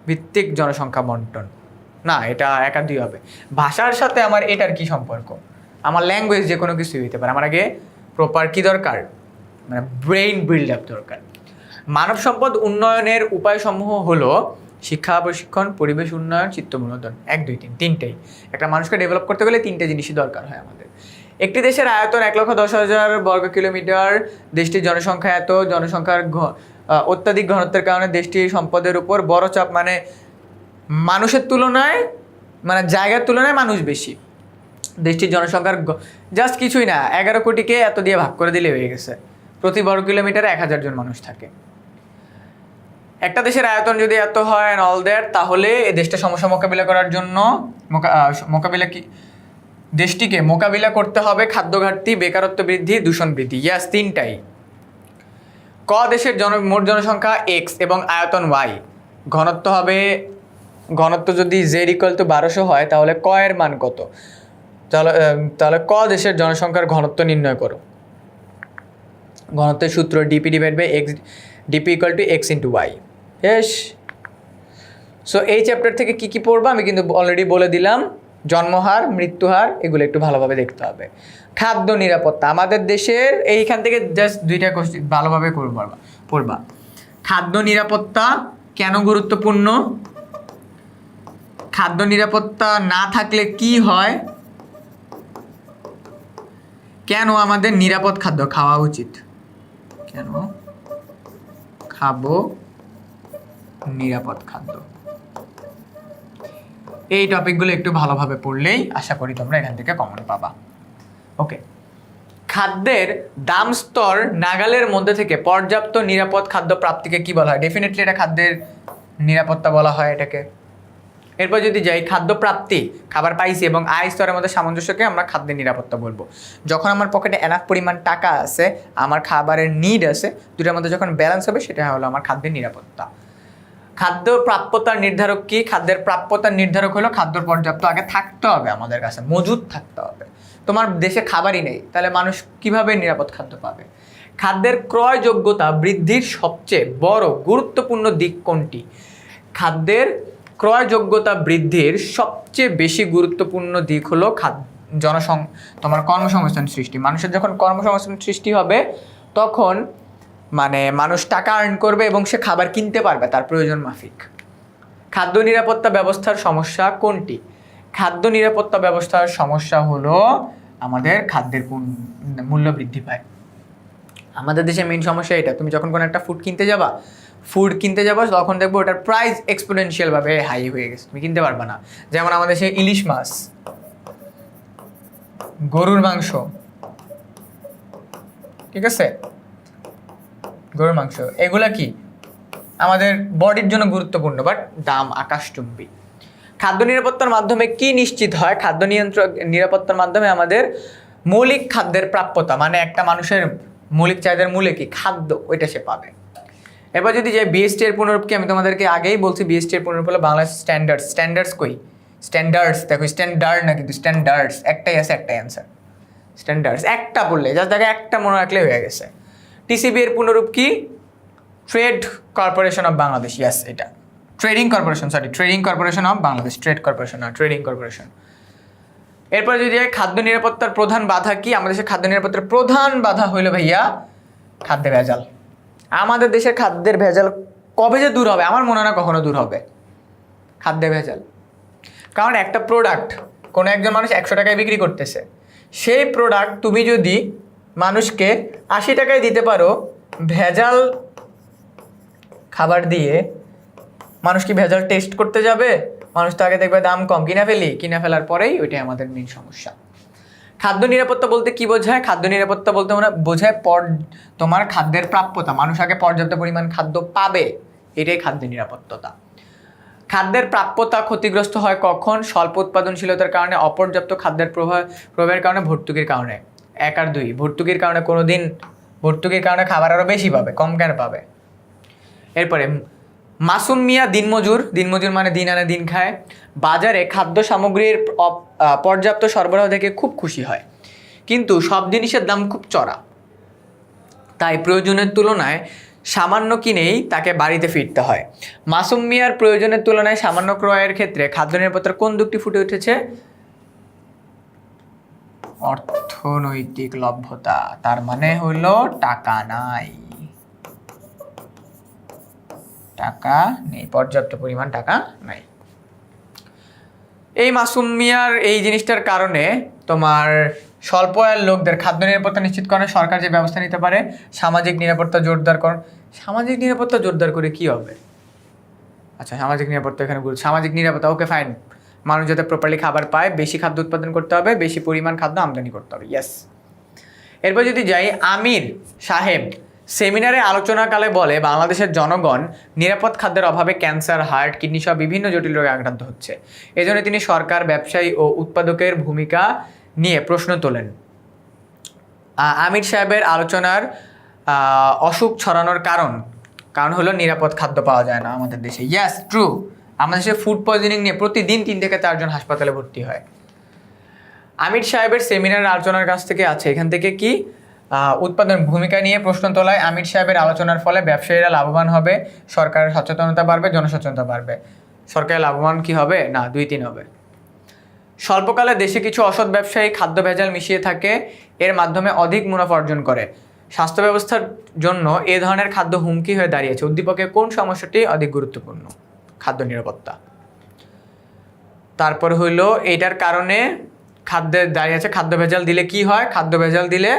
ভিত্তিক জনসংখ্যা বন্টন। না, এটা 1 আর 2 হবে। ভাষার সাথে আমার এটার কি সম্পর্ক? আমার ল্যাঙ্গুয়েজ যে কোনো কিছুই হইতে পারে, আমার আগে প্রপার কি দরকার? মানে ব্রেইন বিল্ড আপ দরকার। মানব সম্পদ উন্নয়নের উপায়সমূহ হলো শিক্ষা প্রশিক্ষণ, পরিবেশ উন্নয়ন, চিত্ত বিনোদন। 1 2 3 তিনটেই। একটা মানুষকে ডেভেলপ করতে গেলে 3টে জিনিসই দরকার হয় আমাদের। একটি দেশের আয়তন 1,10,000 বর্গ কিলোমিটার। দেশটির জনসংখ্যা এত। জনসংখ্যার অত্যাধিক ঘনত্বের কারণে দেশটির সম্পদের উপর বড় চাপ, মানে মানুষের তুলনায়, মানে জায়গার তুলনায় মানুষ বেশি। দেশটির জনসংখ্যার জাস্ট কিছুই না, 11 কোটিকে এত দিয়ে ভাগ করে দিলে হয়ে গেছে। প্রতি বর্গ কিলোমিটারে 1000 জন মানুষ থাকে। একটা দেশের আয়তন যদি এত হয় অ্যান্ড অল দ্যাট, তাহলে এই দেশটা সমস্যা মোকাবিলা করার জন্য দেশটিকে মোকাবিলা করতে হবে খাদ্য ঘাটতি, বেকারত্ব বৃদ্ধি, দূষণ বৃদ্ধি। ইয়াস, 3টাই। ক দেশের মোট জনসংখ্যা এক্স এবং আয়তন ওয়াই। ঘনত্ব যদি জেড ইকুয়াল টু 1200 হয়, তাহলে ক এর মান কত? তাহলে ক দেশের জনসংখ্যার ঘনত্ব নির্ণয় করো। ঘনত্বের সূত্র DP divide by X, DP equal to X into Y. Yes. So এই চ্যাপ্টার থেকে কী কী পড়বো আমি কিন্তু অলরেডি বলে দিলাম। জন্মহার, মৃত্যুহার, এগুলো একটু ভালোভাবে দেখতে হবে। খাদ্য নিরাপত্তা, আমাদের দেশের এইখান থেকে জাস্ট 2টা কোশ্চেন ভালোভাবে পড়বা। খাদ্য নিরাপত্তা কেন গুরুত্বপূর্ণ? খাদ্য নিরাপত্তা না থাকলে কি হয়? কেন আমাদের নিরাপদ খাদ্য খাওয়া উচিত? কেন খাবো নিরাপদ খাদ্য? এই টপিকগুলো একটু ভালোভাবে পড়লেই আশা করি তোমরা এখান থেকে কমন পাবা। ওকে, খাদ্যের দাম স্তর নাগালের মধ্যে থেকে পর্যাপ্ত নিরাপদ খাদ্য প্রাপ্তিকে কি বলা হয়? ডেফিনেটলি এটা খাদ্যের নিরাপত্তা বলা হয় এটাকে। এরপর যদি যাই খাদ্য প্রাপ্তি, খাবার পাইছি এবং আয় স্তরের মধ্যে সামঞ্জস্যকে আমরা খাদ্যের নিরাপত্তা বলবো। যখন আমার পকেটে এনাফ পরিমাণ টাকা আছে, আমার খাবারের নিড আছে, দুটার মধ্যে যখন ব্যালেন্স হবে, সেটা হলো আমার খাদ্যের নিরাপত্তা। খাদ্য প্রাপ্যতার নির্ধারক কি? খাদ্যের প্রাপ্যতার নির্ধারক হলো খাদ্য পর্যাপ্ত আগে থাকতে হবে আমাদের কাছে, মজুদ থাকতে হবে। তোমার দেশে খাবারই নেই, তাহলে মানুষ কিভাবে নিরাপদ খাদ্য পাবে? খাদ্যের ক্রয়যোগ্যতা বৃদ্ধির সবচেয়ে বড় গুরুত্বপূর্ণ দিক কোনটি? খাদ্যের ক্রয়যোগ্যতা বৃদ্ধির সবচেয়ে বেশি গুরুত্বপূর্ণ দিক হলো তোমার কর্মসংস্থান সৃষ্টি। মানুষের যখন কর্মসংস্থান সৃষ্টি হবে, তখন মানে মানুষ টাকা আর্ন করবে এবং সে খাবার কিনতে পারবে তার প্রয়োজন মাফিক। খাদ্য নিরাপত্তা ব্যবস্থার সমস্যা কোনটি? খাদ্য নিরাপত্তা ব্যবস্থার সমস্যা হলো আমাদের খাদ্যের মূল্য বৃদ্ধি পায়। আমাদের দেশের মেইন সমস্যা এটা। তুমি যখন কোনো একটা ফুড কিনতে যাবা তখন দেখবো ওটার প্রাইস এক্সপোনেনশিয়ালভাবে হাই হয়ে গেছে, তুমি কিনতে পারবে না। যেমন আমাদের দেশে ইলিশ মাছ, গরুর মাংস, ঠিক আছে, গরুর মাংস, এগুলা কি আমাদের বডির জন্য গুরুত্বপূর্ণ, বাট দাম আকাশচুম্বী। খাদ্য নিরাপত্তার মাধ্যমে কি নিশ্চিত হয়? খাদ্য নিরাপত্তার মাধ্যমে আমাদের মৌলিক খাদ্যের প্রাপ্যতা, মানে একটা মানুষের মৌলিক চাহিদার মূলে কি খাদ্য, ওইটা সে পাবে। এবার যদি যে বিএসটি এর পুনরূপ কি, আমি তোমাদেরকে আগেই বলছি বিএসটি এর পুনরূপ হলো বাংলা স্ট্যান্ডার্ডস কই? স্ট্যান্ডার্ডস, দেখো স্ট্যান্ডার্ড না, কিন্তু স্ট্যান্ডার্ডস একটাই আছে, একটাই অ্যান্সার। স্ট্যান্ডার্ডস একটা পড়লে জাস্ট দেখো, একটা মনে রাখলে হয়ে গেছে। টিসিবি এর পুনরূপ কি? Trade corporation of Bangladesh. Yes, এটা trading corporation of Bangladesh, trade corporation না, ট্রেডিং কর্পোরেশন। এরপরে যদি খাদ্য নিরাপত্তার প্রধান বাধা কি? আমাদের দেশের খাদ্য নিরাপত্তার প্রধান বাধা হইল ভাইয়া খাদ্যে ভেজাল। আমাদের দেশের খাদ্যের ভেজাল কবে যে দূর হবে? আমার মনে হয় না কখনো দূর হবে খাদ্যে ভেজাল। কারণ একটা প্রোডাক্ট কোনো একজন মানুষ 100 টাকায় বিক্রি করতেছে, সেই প্রোডাক্ট তুমি যদি মানুষকে 80 টাকায় দিতে পারো ভেজাল খাবার দিয়ে, মানুষ কি ভেজাল টেস্ট করতে যাবে? মানুষ তো আগে দেখবে দাম কম, কিনা ফেলার পরেই ওইটাই আমাদের মেইন সমস্যা। খাদ্য নিরাপত্তা বলতে কি বোঝায়? খাদ্য নিরাপত্তা বলতে মানে বোঝায় তোমার খাদ্যের প্রাপ্যতা, মানুষ আগে পর্যাপ্ত পরিমাণ খাদ্য পাবে, এটাই খাদ্য নিরাপত্তা। খাদ্যের প্রাপ্যতা ক্ষতিগ্রস্ত হয় কখন? স্বল্প উৎপাদনশীলতার কারণে, অপর্যাপ্ত খাদ্যের প্রভাবের কারণে, ভর্তুকির কারণে। 1 আর 2, ভর্তুকির কারণে ভর্তুকির কারণে খাবার আরও বেশি পাবে, কম কেন পাবে? এরপরে মাসুম মিয়া দিনমজুর মানে দিন আনে দিন খায়। বাজারে খাদ্য সামগ্রীর পর্যাপ্ত সরবরাহ থেকে খুব খুশি হয়, কিন্তু সব জিনিসের দাম খুব চড়া, তাই প্রয়োজনের তুলনায় সামান্য কিনেই তাকে বাড়িতে ফিরতে হয়। মাসুম মিয়ার প্রয়োজনের তুলনায় সামান্য ক্রয়ের ক্ষেত্রে খাদ্য নিরাপত্তার কোন দিকটি ফুটে উঠেছে? অর্থনৈতিক লভ্যতা, তার মানে হলো টাকা নাই। টাকা নেই, পর্যাপ্ত পরিমাণ টাকা নাই। এই মাসুম মিয়ার এই জিনিসটার কারণে তোমার স্বল্প আয়ের লোকদের খাদ্য নিরাপত্তা নিশ্চিতকরণে সরকার যে ব্যবস্থা নিতে পারে, সামাজিক নিরাপত্তা জোরদারকরণ। সামাজিক নিরাপত্তা জোরদার করে কি হবে? আচ্ছা, সামাজিক নিরাপত্তা এখানে বলছি, সামাজিক নিরাপত্তা, ওকে ফাইন। মানুষ যাতে প্রপারলি খাবার পায়, বেশি খাদ্য উৎপাদন করতে হবে, বেশি পরিমাণ খাদ্য আমদানি করতে হবে, ইয়েস। এরপর যদি যাই, আমির সাহেব সেমিনারে আলোচনাকালে বলে বাংলাদেশের জনগণ নিরাপদ খাদ্যের অভাবে ক্যান্সার, হার্ট, কিডনি সহ বিভিন্ন জটিল রোগে আক্রান্ত হচ্ছে। এজন্য তিনি সরকার, ব্যবসায়ী ও উৎপাদকের ভূমিকা নিয়ে প্রশ্ন তোলেন। আমির সাহেবের আলোচনার অসুখ ছড়ানোর কারণ হলো নিরাপদ খাদ্য পাওয়া যায় না আমাদের দেশে। ইয়াস, ট্রু। আমাদের দেশে ফুড পয়জনিং নিয়ে প্রতিদিন 3 থেকে 4 জন হাসপাতালে ভর্তি হয়। আমির সাহেবের সেমিনার আলোচনার কাছ থেকে আছে, এখান থেকে কি উৎপাদন ভূমিকা নিয়ে প্রশ্ন তোলায় আমির সাহেবের আলোচনার ফলে ব্যবসায়ীরা লাভবান হবে, সরকারের সচেতনতা বাড়বে, জনসচেতনতা বাড়বে। সরকারের লাভবান কি হবে? না, 2-3 হবে। স্বল্পকালে দেশে কিছু অসৎ ব্যবসায়ী খাদ্য ভেজাল মিশিয়ে থাকে, এর মাধ্যমে অধিক মুনাফা অর্জন করে। স্বাস্থ্য ব্যবস্থার জন্য এ ধরনের খাদ্য হুমকি হয়ে দাঁড়িয়েছে। উদ্দীপকের কোন সমস্যাটি অধিক গুরুত্বপূর্ণ? খাদ্য নিরাপত্তা। তারপর হইলো এটার কারণে খাদ্যের দাঁড়িয়ে আছে, খাদ্য ভেজাল দিলে কি হয়? খাদ্য ভেজাল দিলে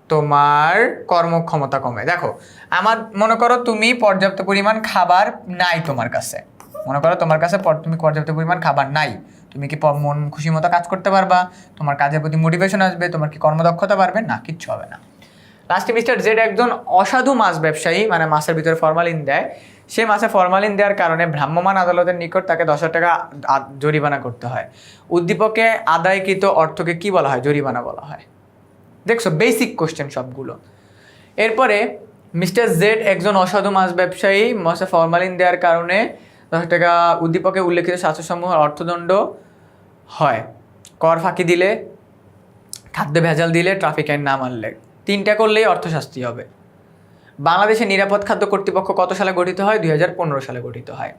তোমার কর্মক্ষমতা কমে। দেখো, আমার মনে করো তুমি পর্যাপ্ত পরিমাণ খাবার নাই তোমার কাছে, মনে করো তোমার কাছে তুমি পর্যাপ্ত পরিমাণ খাবার নাই, তুমি কি মন খুশি মতো কাজ করতে পারবা? তোমার কাজের প্রতি মোটিভেশন আসবে? তোমার কি কর্মদক্ষতা বাড়বে? না, কিচ্ছু হবে না। লাস্টে মিস্টার জেড একজন অসাধু মাছ ব্যবসায়ী, মানে মাছের ভিতরে ফরমালিন দেয়, সে মাছে ফরমালিন দেওয়ার কারণে ভ্রাম্যমাণ আদালতের নিকট তাকে 10,000 টাকা জরিমানা করতে হয়। উদ্দীপকে আদায়কৃত অর্থকে কি বলা হয়? জরিমানা বলা হয়। দেখছো, বেসিক কোশ্চেন সবগুলো। এরপরে মিস্টার জেড একজন অসাধু মাছ ব্যবসায়ী, মাছে ফরমালিন দেওয়ার কারণে 10,000 টাকা উদ্দীপকে উল্লেখিত শাস্তিসমূহের অর্থদণ্ড হয়। কর ফাঁকি দিলে, খাদ্য ভেজাল দিলে, ট্রাফিক আইন না মানলে, 3টা করলেই অর্থশাস্তি হবে। বাংলাদেশে নিরাপদ খাদ্য কর্তৃপক্ষ কত সালে গঠিত হয়? 2015 সালে গঠিত হয়।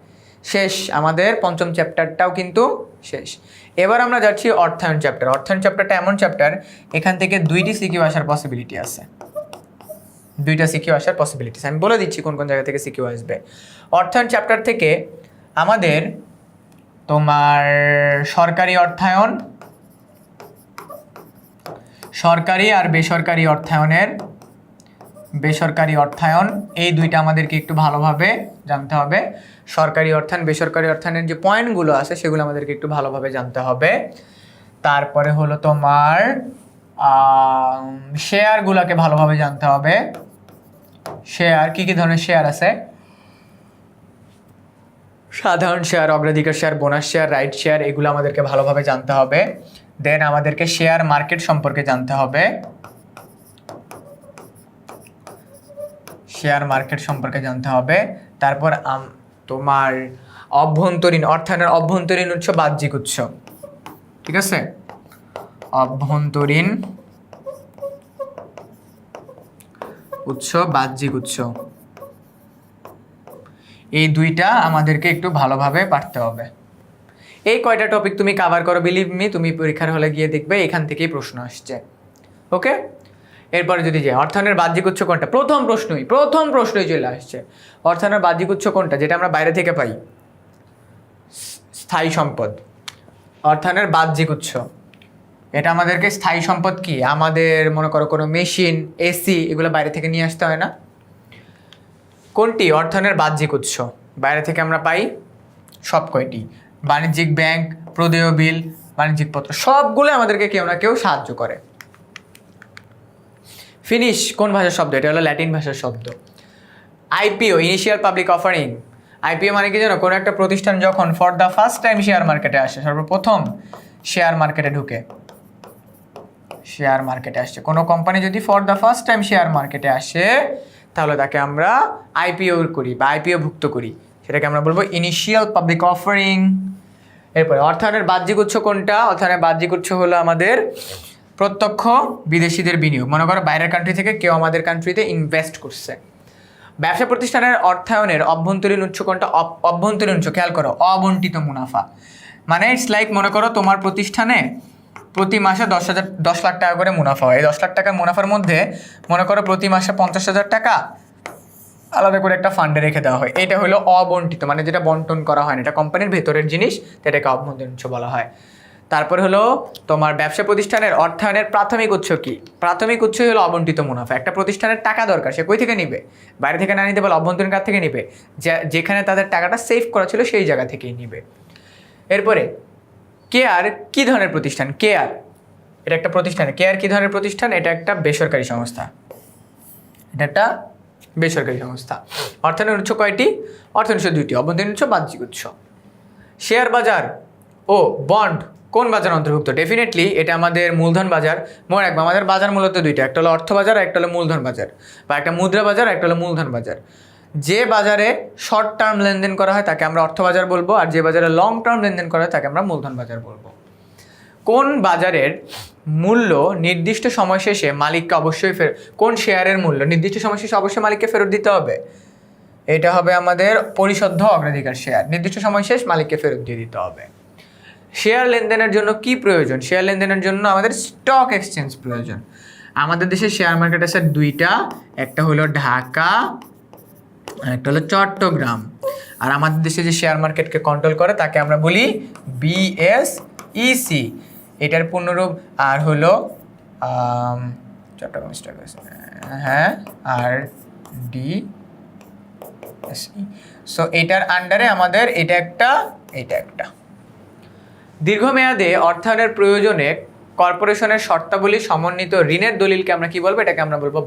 শেষ, আমাদের 5ম চ্যাপ্টারটাও কিন্তু শেষ। এবার আমরা যাচ্ছি অর্থায়ন চ্যাপ্টার। অর্থায়ন চ্যাপ্টারটা এমন চ্যাপ্টার, এখান থেকে 2টি সিকিউ আসার পসিবিলিটি আছে। 2টা সিকিউ আসার পসিবিলিটিস আমি বলে দিচ্ছি কোন কোন জায়গা থেকে সিকিউ আসবে। অর্থায়ন চ্যাপ্টার থেকে আমাদের তোমার সরকারি অর্থায়ন, সরকারি আর বেসরকারি অর্থায়ন, এই 2টা আমাদেরকে একটু ভালোভাবে জানতে হবে। সরকারি অর্থায়ন, বেসরকারি অর্থায়নের যে পয়েন্টগুলো আছে সেগুলো আমাদেরকে একটু ভালোভাবে জানতে হবে। তারপরে হলো তোমার শেয়ারগুলোকে ভালোভাবে জানতে হবে। শেয়ার, কি কি ধরনের শেয়ার আছে? সাধারণ শেয়ার, অগ্রাধিকার share, bonus share, right share, এগুলো আমাদেরকে ভালোভাবে জানতে হবে। দেন আমাদেরকে শেয়ার মার্কেট সম্পর্কে জানতে হবে। শেয়ার মার্কেট সম্পর্কে জানতে হবে। তারপর তোমার অভ্যন্তরীণ অর্থায়নের অভ্যন্তরীণ উৎস, বাহ্যিক উৎস, ঠিক আছে? অভ্যন্তরীণ উৎস, বাহ্যিক উৎস, এই 2টা আমাদেরকে একটু ভালোভাবে পারতে হবে। এই কয়টা টপিক তুমি কভার করো, বিলিভ মি, তুমি পরীক্ষার হলে গিয়ে দেখবে এখান থেকেই প্রশ্ন আসছে। ওকে, এরপরে যদি যাই, অর্থায়নের বাহ্যিক উৎস কোনটা? প্রথম প্রশ্নই চলে আসছে। অর্থায়নের বাহ্যিক উৎস কোনটা? যেটা আমরা বাইরে থেকে পাই, স্থায়ী সম্পদ। অর্থায়নের বাহ্যিক উৎস, এটা আমাদেরকে স্থায়ী সম্পদ কি? আমাদের মনে করো কোনো মেশিন, এসি, এগুলো বাইরে থেকে নিয়ে আসতে হয় না? কোনটি অর্থায়নের বাহ্যিক উৎস? বাইরে থেকে আমরা পাই সব কয়টি, বাণিজ্যিক ব্যাংক, প্রদেয় বিল, বাণিজ্যিক পত্র, সবগুলো আমাদেরকে কেউ না কেউ সাহায্য করে। ফিনিশ কোন ভাষার শব্দ? এটা হলো ল্যাটিন ভাষার শব্দ। IPO, initial public offering. IPO মানে কি জানো? কোনো একটা প্রতিষ্ঠান যখন for the first time share মার্কেটে আসে, সর্বপ্রথম শেয়ার মার্কেটে ঢুকে, শেয়ার মার্কেটে আসছে কোনো কোম্পানি যদি for the first time share মার্কেটে আসে, তাহলে তাকে আমরা আইপিও করি বা আইপিও ভুক্ত করি, সেটাকে আমরা বলবো ইনিশিয়াল পাবলিক অফারিং। এরপরে অর্থায়নের বাহ্যিক উৎস কোনটা? অর্থায়নের বাহ্যিক উৎস হলো আমাদের প্রত্যক্ষ বিদেশিদের বিনিয়োগ। মনে করো বাইরের কান্ট্রি থেকে কেউ আমাদের কান্ট্রিতে ইনভেস্ট করছে। ব্যবসা প্রতিষ্ঠানের অর্থায়নের অভ্যন্তরীণ উৎস কোনটা? অভ্যন্তরীণ উৎস, খেয়াল করো, অবন্টিত মুনাফা। মানে ইটস লাইক, মনে করো তোমার প্রতিষ্ঠানে প্রতি মাসে 10 লাখ টাকা করে মুনাফা হয়। এই 10 লাখ টাকার মুনাফার মধ্যে মনে করো প্রতি মাসে 50,000 টাকা আলাদা করে একটা ফান্ডে রেখে দেওয়া হয়। এটা হলো অবন্টিত, মানে যেটা বন্টন করা হয় না, এটা কোম্পানির ভেতরের জিনিস, এটাকে অভ্যন্তরীণ উৎস বলা হয়। তারপর হলো তোমার ব্যবসা প্রতিষ্ঠানের অর্থায়নের প্রাথমিক উৎস কি? প্রাথমিক উৎস হলো অবন্টিত মুনাফা। একটা প্রতিষ্ঠানের টাকা দরকার, সে কই থেকে নিবে? বাইরে থেকে না নিতে পারলে অভ্যন্তরীণ কার থেকে নিবে? যেখানে তাদের টাকাটা সেভ করা ছিল সেই জায়গা থেকেই নিবে। এরপরে কেয়ার কি ধরনের প্রতিষ্ঠান? কেয়ার এটা একটা প্রতিষ্ঠান। কেয়ার কি ধরনের প্রতিষ্ঠান? এটা একটা বেসরকারি সংস্থা। এটা একটা বেসরকারি সংস্থা। অর্থায়নের উৎস কয়টি? অর্থায়নের উৎস দুইটি, অভ্যন্তরীণ উৎস, বাহ্যিক উৎস। শেয়ার বাজার ও বন্ড কোন বাজার অন্তর্ভুক্ত? ডেফিনেটলি এটা আমাদের মূলধন বাজার। মনে রাখবো আমাদের বাজার মূলত দুইটা, একটা হলো অর্থ বাজার আর একটা হলো মূলধন বাজার, বা একটা মুদ্রা বাজার আর একটা হলো মূলধন বাজার। যে বাজারে শর্ট টার্ম লেনদেন করা হয় তাকে আমরা অর্থ বাজার বলবো, আর যে বাজারে লং টার্ম লেনদেন করা হয় তাকে আমরা মূলধন বাজার বলবো। কোন বাজারের মূল্য নির্দিষ্ট সময় শেষে মালিককে অবশ্যই কোন শেয়ারের মূল্য নির্দিষ্ট সময় শেষে অবশ্যই মালিককে ফেরত দিতে হবে? এটা হবে আমাদের পরিশুদ্ধ অগ্রাধিকার শেয়ার। নির্দিষ্ট সময় শেষ মালিককে ফেরত দিয়ে দিতে হবে। শেয়ার লেনদেনের জন্য কি প্রয়োজন? শেয়ার লেনদেনের জন্য আমাদের স্টক এক্সচেঞ্জ প্রয়োজন। আমাদের দেশে শেয়ার মার্কেট আছে দুইটা, একটা হলো ঢাকা আর একটা হলো চট্টগ্রাম। আর আমাদের দেশে যে শেয়ার মার্কেটকে কন্ট্রোল করে তাকে আমরা বলি BSEC। এটার পূর্ণরূপ আর হলো চট্টগ্রাম স্টক এক্সচেঞ্জ, হ্যাঁ, আর DSE। সো এটার আন্ডারে আমাদের এটা একটা। দীর্ঘমেয়াদে অর্থায়নের প্রয়োজনে কর্পোরেশনের শর্তাবলী সমন্বিত ঋণের দলিলকে আমরা কি বলবো? এটাকে আমরা বলবো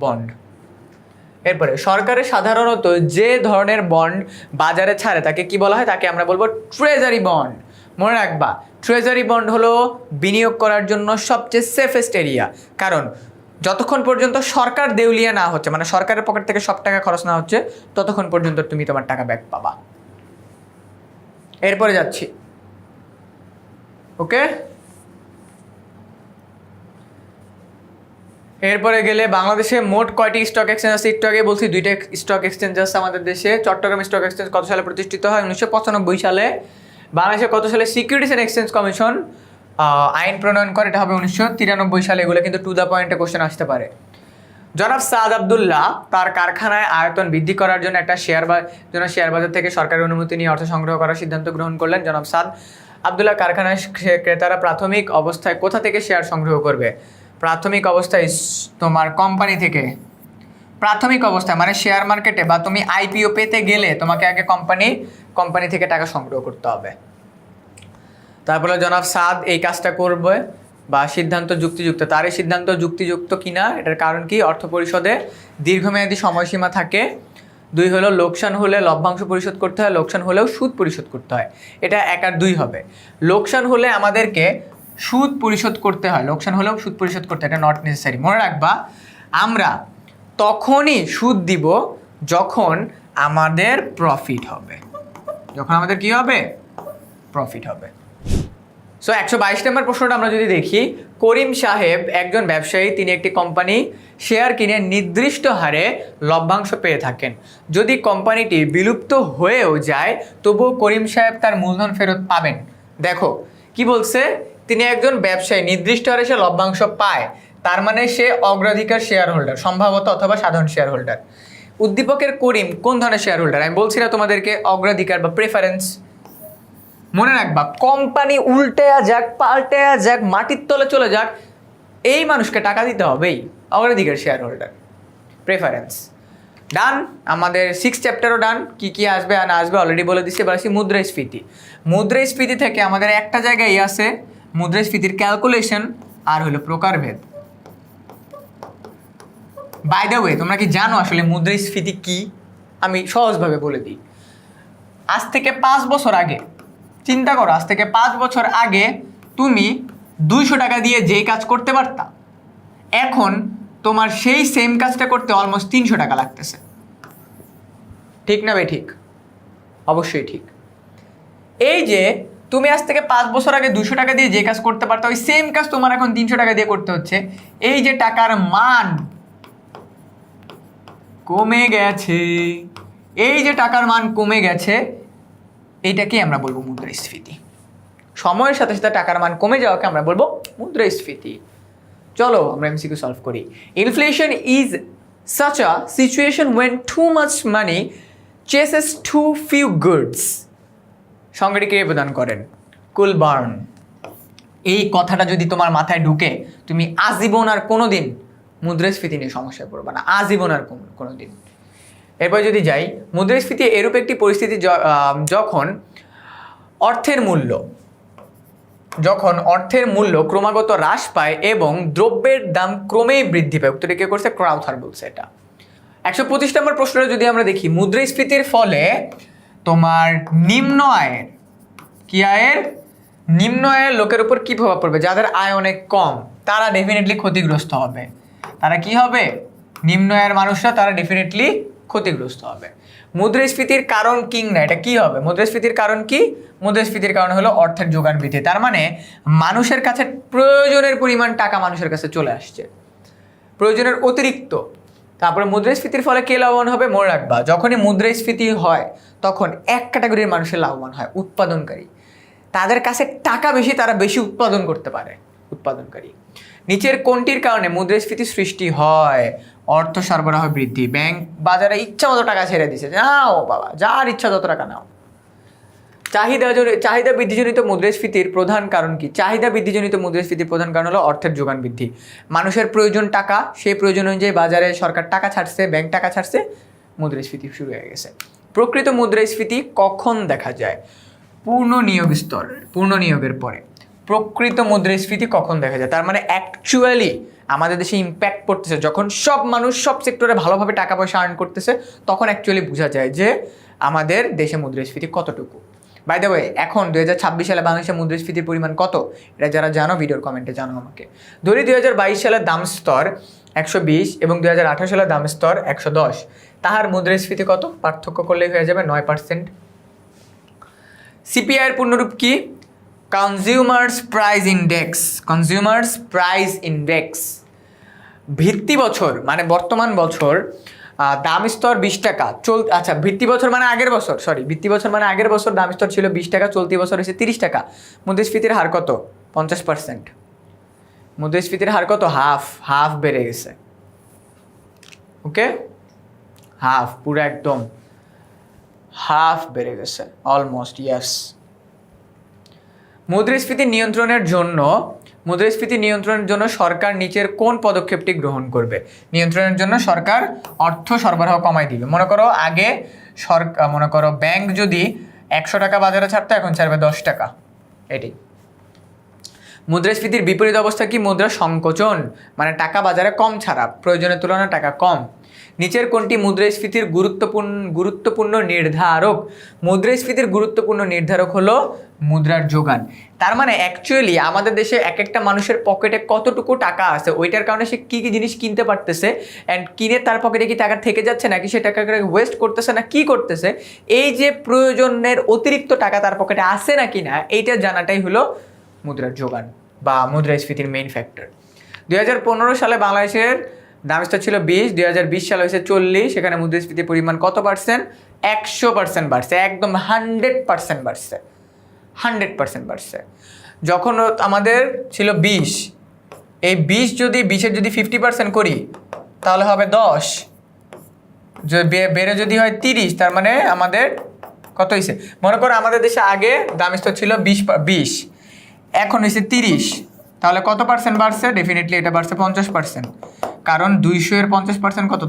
বন্ড। এরপরে সরকারের সাধারণত যে ধরনের বন্ড বাজারে ছাড়ে তাকে কি বলা হয়? তাকে আমরা বলবো ট্রেজারি বন্ড। মনে রাখবা, ট্রেজারি বন্ড হলো বিনিয়োগ করার জন্য সবচেয়ে সেফেস্ট এরিয়া। কারণ যতক্ষণ পর্যন্ত সরকার দেউলিয়া না হচ্ছে, মানে সরকারের পকেট থেকে সব টাকা খরচ না হচ্ছে, ততক্ষণ পর্যন্ত তুমি তোমার টাকা ব্যাক পাবা। এরপরে যাচ্ছি, ওকে। এরপরে গেলে বাংলাদেশে মোট কয়টি স্টক এক্সচেঞ্জ আছে? একটু আগে বলছি দুইটা স্টক এক্সচেঞ্জ আছে আমাদের দেশে। চট্টগ্রাম স্টক এক্সচেঞ্জ কত সালে প্রতিষ্ঠিত হয়? 1995 সালে। বাংলাদেশে কত সালে সিকিউরিটিজ অ্যান্ড এক্সচেঞ্জ কমিশন আইন প্রণয়ন করে? এটা হবে 1993 সালে। এগুলো কিন্তু টু দ্য পয়েন্টে কোশ্চেন আসতে পারে। জনাব সাদ আবদুল্লাহ তার কারখানায় আয়তন বৃদ্ধি করার জন্য শেয়ার বাজার থেকে সরকারের অনুমতি নিয়ে অর্থ সংগ্রহ করার সিদ্ধান্ত গ্রহণ করলেন। জনাব সাদ আবদুল্লাহ কারখানায় ক্রেতারা প্রাথমিক অবস্থায় কোথা থেকে শেয়ার সংগ্রহ করবে? প্রাথমিক অবস্থায় তোমার কোম্পানি থেকে। প্রাথমিক অবস্থায় মানে শেয়ার মার্কেটে বা তুমি IPO পেতে গেলে তোমাকে আগে কোম্পানি থেকে টাকা সংগ্রহ করতে হবে। তারপরে জনাব সাদ এই কাজটা করবে বা সিদ্ধান্ত যুক্তিযুক্ত। তার এই সিদ্ধান্ত যুক্তিযুক্ত কিনা এটার কারণ কি? অর্থ পরিশোধে দীর্ঘমেয়াদী সময়সীমা থাকে। 2 হলো লোকসান হলে লভ্যাংশ পরিশোধ করতে হয়, লোকসান হলেও সুদ পরিশোধ করতে হয়। এটা 1 আর 2 হবে। লোকসান হলে আমাদেরকে সুদ পরিশোধ করতে হয়, লোকসান হলেও সুদ পরিশোধ করতে হয়, এটা নট নেসেসারি। মনে রাখবা, আমরা তখনই সুদ দিব যখন আমাদের প্রফিট হবে। যখন আমাদের কি হবে? প্রফিট হবে। সো 122 নম্বর প্রশ্নটা আমরা যদি দেখি, করিম সাহেব একজন ব্যবসায়ী, তিনি একটি কোম্পানি শেয়ার কিনে নির্দিষ্ট হারে লভ্যাংশ পেয়ে থাকেন। যদি কোম্পানিটি বিলুপ্ত হয়েও যায় তবুও করিম সাহেব তার মূলধন ফেরত পাবেন। দেখো কি বলছে, তিনি একজন ব্যবসায়ী, নির্দিষ্ট হারে সে লভ্যাংশ পায়, তার মানে সে অগ্রাধিকার শেয়ার হোল্ডার সম্ভবত, অথবা সাধারণ শেয়ার হোল্ডার। উদ্দীপকের করিম কোন ধরনের শেয়ার হোল্ডার? আমি বলছি না তোমাদেরকে অগ্রাধিকার বা প্রেফারেন্স। মনে রাখবা, কোম্পানি উল্টেয়া যাক, পাল্টেয়া যাক, মাটির তলে চলে যাক, এই মানুষকে টাকা দিতে হবেই। অগ্রাধিকার শেয়ার হোল্ডার, প্রেফারেন্স। ডান। আমাদের 6 চ্যাপ্টারও ডান। কি কি আসবে আর না আসবে অলরেডি বলে দিচ্ছি। এবার আসি মুদ্রাস্ফীতি। মুদ্রাস্ফীতি থেকে আমাদের একটা জায়গায় আছে মুদ্রাস্ফীতির ক্যালকুলেশন আর হলো প্রকারভেদ। বাই দ্য ওয়ে, তোমরা কি জানো আসলে মুদ্রাস্ফীতি কি? আমি সহজভাবে বলে দিই। আজ থেকে 5 বছর আগে চিন্তা করো, আজ থেকে 5 বছর আগে তুমি 200 টাকা দিয়ে যেই কাজ করতে পারতা, এখন তোমার সেই সেম কাজটা করতে অলমোস্ট 300 টাকা লাগতেছে। ঠিক না ভাই? ঠিক, অবশ্যই ঠিক। এই যে তুমি আজ থেকে 5 বছর আগে 200 টাকা দিয়ে যে কাজ করতে পারতো, ওই সেম কাজ তোমার এখন 300 টাকা দিয়ে করতে হচ্ছে। এই যে টাকার মান কমে গেছে, এই যে টাকার মান কমে গেছে, এইটাকে আমরা বলবো মুদ্রাস্ফীতি। সময়ের সাথে সাথে টাকার মান কমে যাওয়াকে আমরা বলবো মুদ্রাস্ফীতি। চলো আমরা MCQ সলভ করি। Inflation is such a situation when too much money chases too few goods. সংজ্ঞাটি কে প্রদান করেন? কুলবার্ন। এই কথাটা যদি তোমার মাথায় ঢুকে, তুমি আজীবন আর কোনোদিন মুদ্রাস্ফীতি নিয়ে সমস্যায় পড়বে না, আজীবন আর কোনোদিন। এরপর যদি যাই, মুদ্রাস্ফীতি এরূপ একটি পরিস্থিতি যখন অর্থের মূল্য ক্রমাগত হ্রাস পায় এবং দ্রব্যের দাম ক্রমেই বৃদ্ধি পায়। উত্তরে কে করছে? ক্রাউথার বলছে এটা। 125 নম্বর প্রশ্নটা যদি আমরা দেখি, মুদ্রাস্ফীতির ফলে তোমার নিম্ন আয়ের লোকের উপর কি প্রভাব পড়বে? যাদের আয় অনেক কম তারা ডেফিনেটলি ক্ষতিগ্রস্ত হবে। তারা কি হবে? নিম্ন আয়ের মানুষরা, তারা ডেফিনেটলি ক্ষতিগ্রস্ত হবে। মুদ্রাস্ফীতির কারণ কিং না, এটা কি হবে? মুদ্রাস্ফীতির কারণ কি? মুদ্রাস্ফীতির কারণ হলো অর্থের যোগান বৃদ্ধি। তার মানে মানুষের কাছে প্রয়োজনের পরিমাণ টাকা মানুষের কাছে চলে আসছে, প্রয়োজনের অতিরিক্ত। তারপরে মুদ্রাস্ফীতির ফলে কে লাভবান হবে? মনে রাখবা, যখনই মুদ্রাস্ফীতি হয় তখন এক ক্যাটাগরির মানুষের লাভবান হয়, উৎপাদনকারী। তাদের কাছে টাকা বেশি, তারা বেশি উৎপাদন করতে পারে, উৎপাদনকারী। নিচের কোনটির কারণে মুদ্রাস্ফীতি সৃষ্টি হয়? অর্থ সরবরাহ বৃদ্ধি। ব্যাংক বাজারে ইচ্ছা মতো টাকা ছেড়ে দিছে, নাও বাবা, যার ইচ্ছা তত টাকা নাও। চাহিদা বৃদ্ধিজনিত মুদ্রাস্ফীতির প্রধান কারণ কি? চাহিদা বৃদ্ধিজনিত মুদ্রাস্ফীতির প্রধান কারণ হলো অর্থের যোগান বৃদ্ধি। মানুষের প্রয়োজন টাকা, সেই প্রয়োজন অনুযায়ী বাজারে সরকার টাকা ছাড়ছে, ব্যাংক টাকা ছাড়ছে, মুদ্রাস্ফীতি শুরু হয়ে গেছে। প্রকৃত মুদ্রাস্ফীতি কখন দেখা যায়? পূর্ণ নিয়োগের পরে প্রকৃত মুদ্রাস্ফীতি কখন দেখা যায়? তার মানে অ্যাকচুয়ালি আমাদের দেশে ইম্প্যাক্ট পড়তেছে যখন সব মানুষ সব সেক্টরে ভালোভাবে টাকা পয়সা আর্ন করতেছে, তখন অ্যাকচুয়ালি বোঝা যায় যে আমাদের দেশে মুদ্রাস্ফীতি কতটুকু। বাই দ্য ওয়ে, এখন 2026 সালে বাংলাদেশের মুদ্রাস্ফীতির পরিমাণ কত? এটা যারা জানো ভিডিওর কমেন্টে জানো আমাকে। ধরি 2022 সালের দাম স্তর 120 এবং 2018 সালের দাম স্তর 110, তাহার মুদ্রাস্ফীতি কত? পার্থক্য করলেই হয়ে যাবে 9%। সিপিআই এর পূর্ণরূপ কি? Consumers price index. ভিত্তি বছর মানে বর্তমান বছর দাম স্তর 20 টাকা, ভিত্তি বছর মানে আগের বছর দাম স্তর ছিল 20 টাকা, চলতি বছর হয়েছে 30 টাকা। মুদ্রাস্ফীতির হার কত? 50%। মুদ্রাস্ফীতির হার কত? হাফ বেড়ে গেছে। ওকে, হাফ, পুরো একদম হাফ বেড়ে গেছে, অলমোস্ট, ইয়েস। মুদ্রাস্ফীতি নিয়ন্ত্রণের জন্য সরকার নিচের কোন পদক্ষেপটি গ্রহণ করবে? নিয়ন্ত্রণের জন্য সরকার অর্থ সরবরাহ কমাই দিবে। মনে করো ব্যাংক যদি 100 টাকা বাজারে ছাড়তো, এখন ছাড়বে 10 টাকা। এটি। মুদ্রাস্ফীতির বিপরীত অবস্থা কি? মুদ্রা সংকোচন, মানে টাকা বাজারে কম ছাড়া, প্রয়োজনের তুলনায় টাকা কম। নিচের কোনটি মুদ্রাস্ফীতির গুরুত্বপূর্ণ নির্ধারক? মুদ্রাস্ফীতির গুরুত্বপূর্ণ নির্ধারক হলো মুদ্রার যোগান। তার মানে অ্যাকচুয়ালি আমাদের দেশে এক একটা মানুষের পকেটে কতটুকু টাকা আছে, ওইটার কারণে সে কী কী জিনিস কিনতে পারতেছে, অ্যান্ড কিনে তার পকেটে কি টাকা থেকে যাচ্ছে নাকি সে টাকাকে ওয়েস্ট করতেছে না কি করতেছে, এই যে প্রয়োজনের অতিরিক্ত টাকা তার পকেটে আসে নাকি না, এইটা জানাটাই হলো মুদ্রার যোগান বা মুদ্রাস্ফীতির মেইন ফ্যাক্টর। 2015 সালে বাংলাদেশের দাম স্তর ছিল 20, 2020 সালে হয়েছে 40। সেখানে মুদ্রাস্ফীতির পরিমাণ কত পার্সেন্ট? 100% বাড়ছে, একদম 100% বাড়ছে, 100% বাড়ছে। যখন আমাদের ছিল 20, এই 20-এর যদি 50% করি তাহলে হবে 10, বেড়ে যদি হয় 30, তার মানে আমাদের কত হয়েছে? মনে করো আমাদের দেশে আগে দাম স্তর ছিল 20, এখন হয়েছে 30, তাহলে কত পার্সেন্ট বাড়ছে? ডেফিনেটলি এটা বাড়ছে 50%, কারণ 200-এর 50% কত?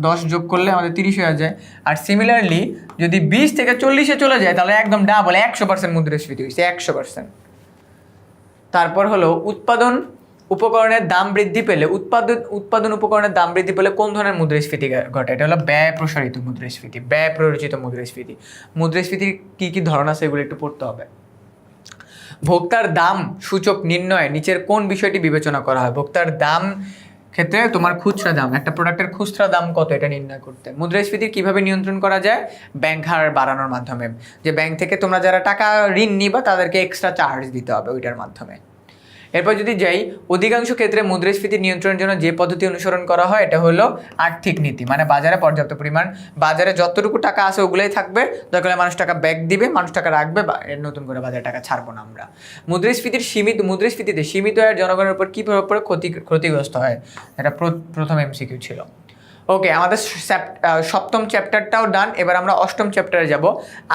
10 যোগ করলে আমাদের 30 হয়ে যায়। আর সিমিলারলি যদি 20 থেকে 40-এ চলে যায় তাহলে একদম ডাবল, 100% মুদ্রাস্ফীতি হয়েছে, 100%। তারপর হলো উৎপাদন উপকরণের দাম বৃদ্ধি পেলে কোন ধরনের মুদ্রাস্ফীতি ঘটে? এটা হলো ব্যয় প্রসারিত মুদ্রাস্ফীতি, ব্যয় প্ররোচিত মুদ্রাস্ফীতি। মুদ্রাস্ফীতির কী কী ধরন আছে এগুলো একটু পড়তে হবে। ভোক্তার দাম সূচক নির্ণয়ে নিচের কোন বিষয়টি বিবেচনা করা হয়? ভোক্তার দাম ক্ষেত্রে তোমার খুচরা দাম, একটা প্রোডাক্টের খুচরা দাম কত, এটা নির্ণয় করতে। মুদ্রাস্ফীতি কিভাবে নিয়ন্ত্রণ করা যায়? ব্যাংক হার বাড়ানোর মাধ্যমে, যে ব্যাংক থেকে তোমরা যারা টাকা ঋণ নিবা তাদেরকে এক্সট্রা চার্জ দিতে হবে ওইটার মাধ্যমে। এরপর যদি যাই, অধিকাংশ ক্ষেত্রে মুদ্রাস্ফীতি নিয়ন্ত্রণের জন্য যে পদ্ধতি অনুসরণ করা হয় এটা হলো আর্থিক নীতি, মানে বাজারে পর্যাপ্ত পরিমাণ, বাজারে যতটুকু টাকা আছে ওগুলোই থাকবে, দরকার হলে মানুষ টাকা ব্যাক দিবে, মানুষ টাকা রাখবে, বা নতুন করে বাজারে টাকা ছাড়বো না আমরা। মুদ্রাস্ফীতিতে সীমিত আয়ের জনগণের উপর কী প্রভাব পড়ে? ক্ষতিগ্রস্ত হয়। এটা প্রথম MCQ ছিল। ওকে, আমাদের সপ্তম চ্যাপ্টারটাও ডান। এবার আমরা অষ্টম চ্যাপ্টারে যাব,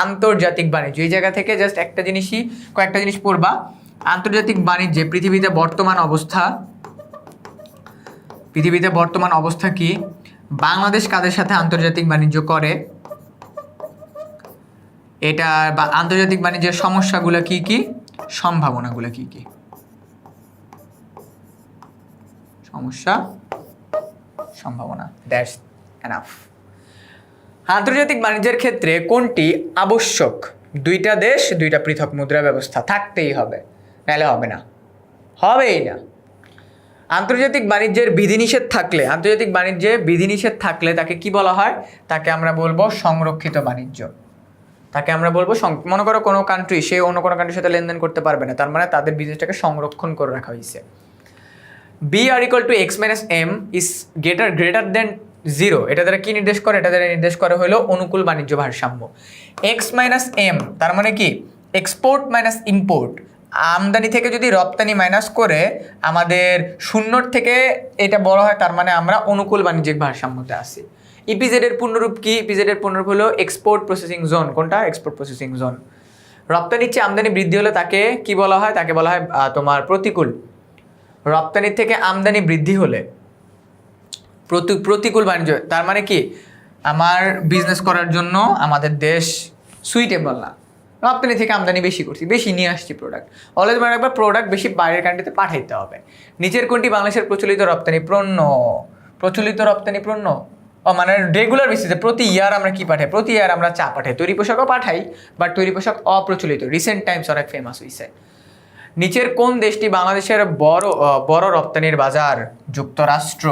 আন্তর্জাতিক বাণিজ্য। এই জায়গা থেকে জাস্ট কয়েকটা জিনিস পড়বা। আন্তর্জাতিক বাণিজ্যে পৃথিবীতে বর্তমান অবস্থা কি? বাংলাদেশ কাদের সাথে আন্তর্জাতিক বাণিজ্য করে, এটা আন্তর্জাতিক বাণিজ্যের সমস্যাগুলো কি কি, সম্ভাবনাগুলো কি কি। সমস্যা, সম্ভাবনা, দ্যাটস এনাফ। আন্তর্জাতিক বাণিজ্যের ক্ষেত্রে কোনটি আবশ্যক? দুইটা দেশ দুইটা পৃথক মুদ্রা ব্যবস্থা থাকতেই হবে, নাহলে হবে না, হবেই না। আন্তর্জাতিক বাণিজ্যে বিধিনিষেধ থাকলে তাকে কি বলা হয়? তাকে আমরা বলবো সংরক্ষিত বাণিজ্য। মনে করো কোনো কান্ট্রি সে অন্য কোনো কান্ট্রির সাথে লেনদেন করতে পারবে না, তার মানে তাদের বিজনেসটাকে সংরক্ষণ করে রাখা হয়েছে। B R equal to X minus M is greater than 0, এটা দ্বারা কি নির্দেশ করে? এটা দ্বারা নির্দেশ করে হলো অনুকূল বাণিজ্য ভারসাম্য। এক্স মাইনাস এম তার মানে কি? Export minus import. আমদানি থেকে যদি রপ্তানি মাইনাস করে আমাদের শূন্যর থেকে এটা বড় হয়, তার মানে আমরা অনুকূল বাণিজ্যিক ভারসাম্যতে আছি। ইপিজেড এর পূর্ণরূপ কি? ইপিজেড এর পূর্ণরূপ হলো এক্সপোর্ট প্রসেসিং জোন। কোনটা? Export processing zone. রপ্তানির চেয়ে আমদানি বৃদ্ধি হলে তাকে কি বলা হয়? তাকে বলা হয় তোমার প্রতিকূল। রপ্তানির থেকে আমদানি বৃদ্ধি হলে প্রতিকূল বাণিজ্য। তার মানে কি? আমার বিজনেস করার জন্য আমাদের দেশ সুইটেবল না, রপ্তানি থেকে আমদানি বেশি করছি, বেশি নিয়ে আসছি প্রোডাক্ট। অলওয়েজ মনে রাখবা প্রোডাক্ট বেশি বাইরের কান্ট্রিতে পাঠাইতে হবে। নিচের কোনটি বাংলাদেশের প্রচলিত রপ্তানি পণ্য? মানে রেগুলার বেসিসে প্রতি ইয়ার আমরা কি পাঠাই? প্রতি ইয়ার আমরা চা পাঠাই, তৈরি পোশাকও পাঠাই, বাট তৈরি পোশাক অপ্রচলিত, রিসেন্ট টাইমস অনেক ফেমাস হয়েছে। নিচের কোন দেশটি বাংলাদেশের বড় রপ্তানির বাজার? যুক্তরাষ্ট্র।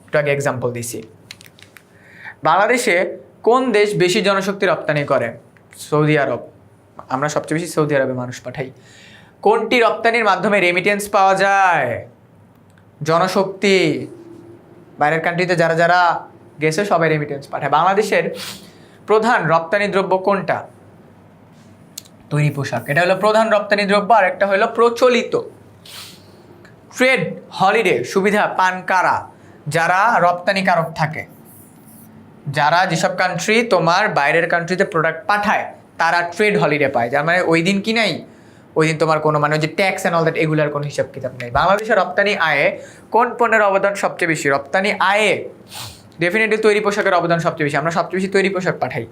একটু আগে এক্সাম্পল দিছি। বাংলাদেশে কোন দেশ বেশি জনশক্তি রপ্তানি করে? সৌদি আরব। আমরা সবচেয়ে বেশি সৌদি আরবে মানুষ পাঠাই। কোনটি রপ্তানির মাধ্যমে রেমিটেন্স পাওয়া যায়? জনশক্তি। বাইরের কান্ট্রিতে যারা গেছে সবাই রেমিটেন্স পাঠায়। বাংলাদেশের প্রধান রপ্তানি দ্রব্য কোনটা? তৈরি পোশাক। এটা হলো প্রধান রপ্তানি দ্রব্য। আর একটা হলো প্রচলিত। ট্রেড হলিডে সুবিধা পান কারা? যারা রপ্তানিকারক থাকে, যেসব কান্ট্রি তোমার বাইরের কান্ট্রিতে প্রোডাক্ট পাঠায় তারা ট্রেড হলিডে পায়। যার মানে ওই দিন কি নাই, ওই দিন তোমার কোনো মানে যে ট্যাক্স অ্যান্ড অল দ্যাট এগুলার কোনো হিসাব কিতাব নেই। বাংলাদেশের রপ্তানি আয়ে কোন পণ্যের অবদান সবচেয়ে বেশি? রপ্তানি আয়ে ডেফিনেটলি তৈরি পোশাকের অবদান সবচেয়ে বেশি, আমরা সবচেয়ে বেশি তৈরি পোশাক পাঠাই।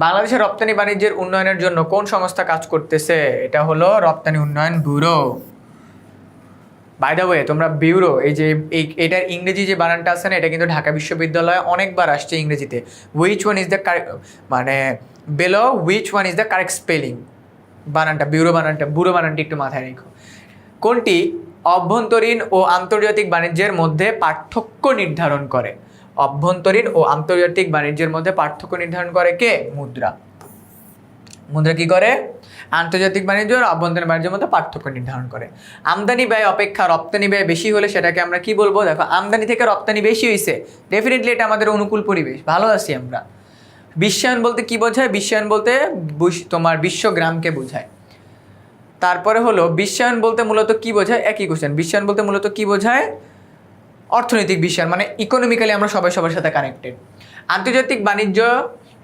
বাংলাদেশের রপ্তানি বাণিজ্যের উন্নয়নের জন্য কোন সংস্থা কাজ করতেছে? এটা হলো রপ্তানি উন্নয়ন ব্যুরো। বাই দ্য ওয়ে, তোমরা ব্যুরো এটার ইংরেজি যে বানানটা আছে না, এটা কিন্তু ঢাকা বিশ্ববিদ্যালয়ে অনেকবার আসছে ইংরেজিতে। Which one is the correct spelling? বানানটা ব্যুরো বানানটি একটু মাথায় রেখো। কোনটি অভ্যন্তরীণ ও আন্তর্জাতিক বাণিজ্যের মধ্যে পার্থক্য নির্ধারণ করে? অভ্যন্তরীণ ও আন্তর্জাতিক বাণিজ্যের মধ্যে পার্থক্য নির্ধারণ করে কে? মুদ্রা কি করে? আন্তর্জাতিক বাণিজ্য আর অভ্যন্তরীণ বাণিজ্যের মধ্যে পার্থক্য নির্ধারণ করে। আমদানি ব্যয় অপেক্ষা রপ্তানি ব্যয় বেশি হলে সেটাকে আমরা কি বলবো? দেখো, আমদানি থেকে রপ্তানি বেশি হয়েছে, ডেফিনেটলি এটা আমাদের অনুকূল পরিবেশ, ভালো আছি আমরা। বিশ্বায়ন বলতে কি বোঝায়? বিশ্বায়ন বলতে তোমার বিশ্বগ্রামকে বোঝায়। তারপরে হলো বিশ্বায়ন বলতে মূলত কি বোঝায়? একই কোশ্চেন। বিশ্বায়ন বলতে মূলত কি বোঝায়? অর্থনৈতিক বিশ্বায়ন, মানে ইকোনমিক্যালি আমরা সবার সাথে কানেক্টেড। আন্তর্জাতিক বাণিজ্য